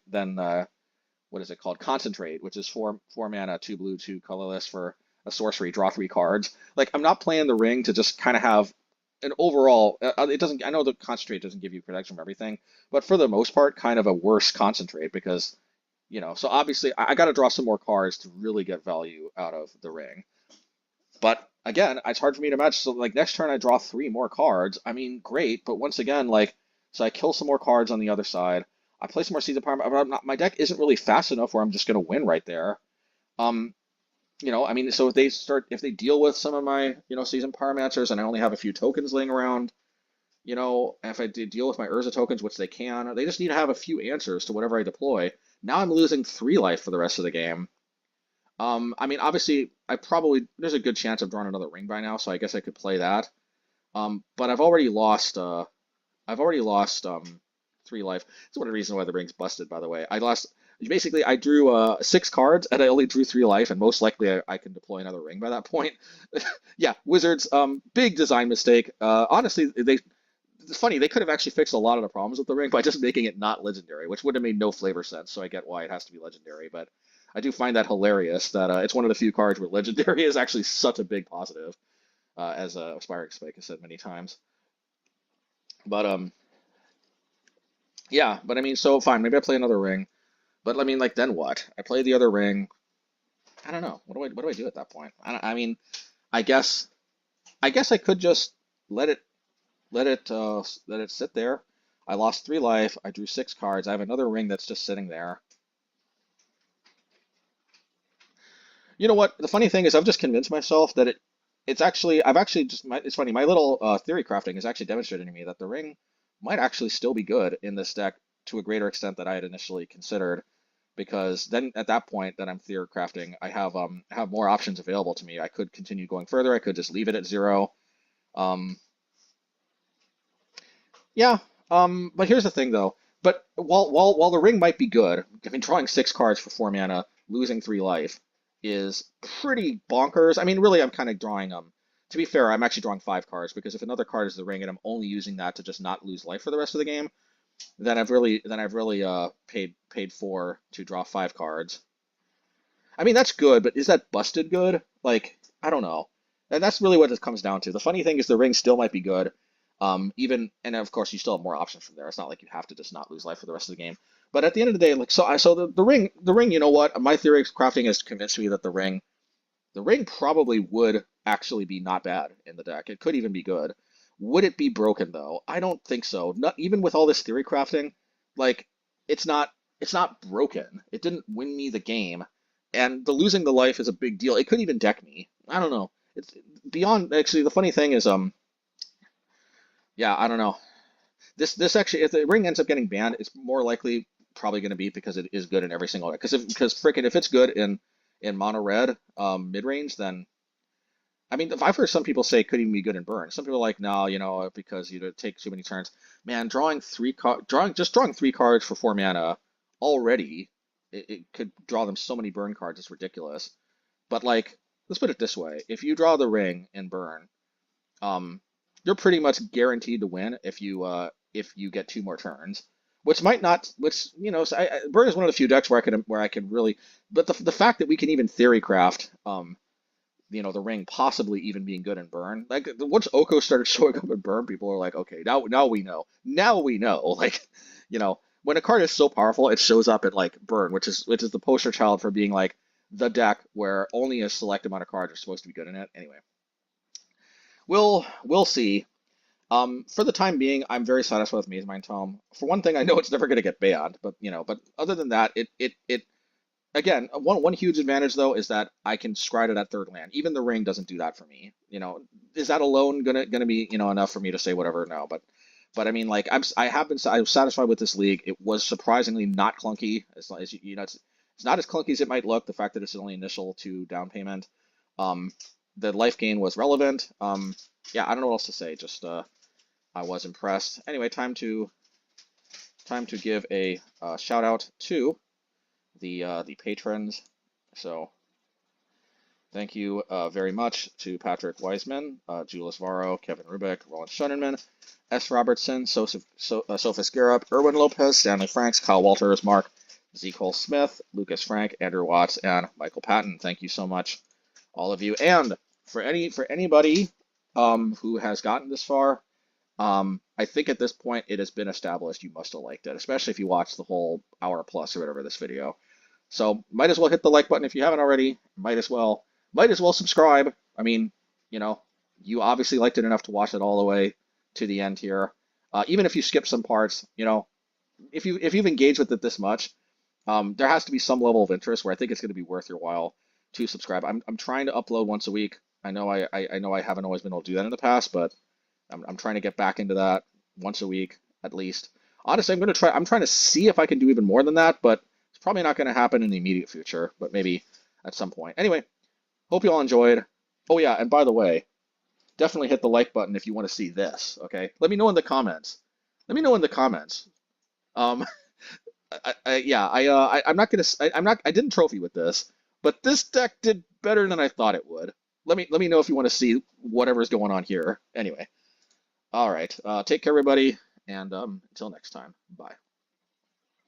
S1: what is it called? Concentrate, which is 4 mana, 2 blue, 2 colorless for a sorcery, draw 3 cards. Like, I'm not playing the ring to just kind of have an overall. It doesn't. I know the concentrate doesn't give you protection from everything, but for the most part, kind of a worse concentrate because So obviously, I got to draw some more cards to really get value out of the ring. But again, it's hard for me to match. So like next turn, I draw 3 more cards. I mean, great, but once again, like so I kill some more cards on the other side. I play some more Seasoned Pyromancer, but my deck isn't really fast enough where I'm just going to win right there. Um, I mean, so if they deal with some of my, Seasoned Pyromancers and I only have a few tokens laying around, if I deal with my Urza tokens, which they can, they just need to have a few answers to whatever I deploy. Now I'm losing 3 life for the rest of the game. I mean, obviously, there's a good chance I've drawn another ring by now, so I guess I could play that. But I've already lost 3 life. That's one of the reasons why the ring's busted, by the way. Basically, I drew 6 cards, and I only drew 3 life, and most likely I can deploy another ring by that point. Yeah, Wizards, big design mistake. Honestly, it's funny, they could have actually fixed a lot of the problems with the ring by just making it not legendary, which would have made no flavor sense, so I get why it has to be legendary, but I do find that hilarious that it's one of the few cards where legendary is actually such a big positive, as Aspiring Spike has said many times. But yeah, but I mean, so fine, maybe I play another ring, but I mean, like, then what? I play the other ring. I don't know. What do I do at that point? I mean, I guess I could just let it let it sit there. I lost 3 life. I drew 6 cards. I have another ring that's just sitting there. You know what? The funny thing is, I've just convinced myself that it's funny. My little theory crafting is actually demonstrating to me that the ring might actually still be good in this deck to a greater extent than I had initially considered. Because then at that point that I'm theory crafting, I have more options available to me. I could continue going further. I could just leave it at 0. Um, yeah. But here's the thing though. But while the ring might be good, I mean, drawing 6 cards for 4 mana, losing 3 life is pretty bonkers. I mean, really, I'm kind of drawing To be fair, I'm actually drawing 5 cards because if another card is the ring and I'm only using that to just not lose life for the rest of the game, then I've really paid 4 to draw 5 cards. I mean, that's good, but is that busted good? Like, I don't know. And that's really what it comes down to. The funny thing is the ring still might be good. And of course you still have more options from there. It's not like you have to just not lose life for the rest of the game. But at the end of the day, like the ring, you know what? My theory of crafting has convinced me that the ring probably would actually be not bad in the deck. It could even be good. Would it be broken though? I don't think so. Not even with all this theory crafting, like it's not broken. It didn't win me the game. And the losing the life is a big deal. It could even deck me. I don't know. It's beyond actually the funny thing is yeah, I don't know. This actually, if the ring ends up getting banned, it's more likely probably going to be because it is good in every single deck. Because frickin' if it's good in mono red mid range, then I mean I've heard some people say it could even be good in burn. Some people are like no, because you take too many turns. Man, drawing 3 cards for 4 mana already, it could draw them so many burn cards. It's ridiculous. But like, let's put it this way: if you draw the ring in burn, you're pretty much guaranteed to win if you get 2 more turns, which might not, so Burn is one of the few decks where I can really, but the fact that we can even theory craft, the ring possibly even being good in Burn, like once Oko started showing up in Burn, people are like, okay, now we know, like, when a card is so powerful, it shows up at like Burn, which is the poster child for being like the deck where only a select amount of cards are supposed to be good in it. Anyway. We'll see. For the time being, I'm very satisfied with Mazemind Tome. For one thing, I know it's never going to get banned, but other than that, it again, one huge advantage though is that I can scry to that 3rd land. Even the ring doesn't do that for me. Is that alone gonna be enough for me to say whatever? No, but But I mean, like I was satisfied with this league. It was surprisingly not clunky. As long as you know, it's not as clunky as it might look. The fact that it's only initial to down payment. Um, the life gain was relevant. Yeah, I don't know what else to say. Just I was impressed. Anyway, time to give a shout out to the patrons. So thank you very much to Patrick Wiseman, Julius Varro, Kevin Rubik, Roland Shunnerman, S. Robertson, Sophus Garrup, Erwin Lopez, Stanley Franks, Kyle Walters, Mark, Z. Cole Smith, Lucas Frank, Andrew Watts, and Michael Patton. Thank you so much, all of you. And for anybody who has gotten this far, I think at this point it has been established you must have liked it, especially if you watched the whole hour plus or whatever this video. So might as well hit the like button if you haven't already. Might as well subscribe. I mean, you know, you obviously liked it enough to watch it all the way to the end here. Even if you skip some parts, you know, if you've engaged with it this much, there has to be some level of interest where I think it's going to be worth your while to subscribe. I'm trying to upload once a week. I know I haven't always been able to do that in the past, but I'm trying to get back into that once a week at least. Honestly, I'm trying to see if I can do even more than that, but it's probably not going to happen in the immediate future, but maybe at some point. Anyway, hope you all enjoyed. Oh yeah, and by the way, definitely hit the like button if you want to see this, okay? Let me know in the comments. Let me know in the comments. I'm not gonna, I didn't trophy with this, but this deck did better than I thought it would. Let me know if you want to see whatever's going on here. Anyway, all right, take care, everybody, and until next time, bye.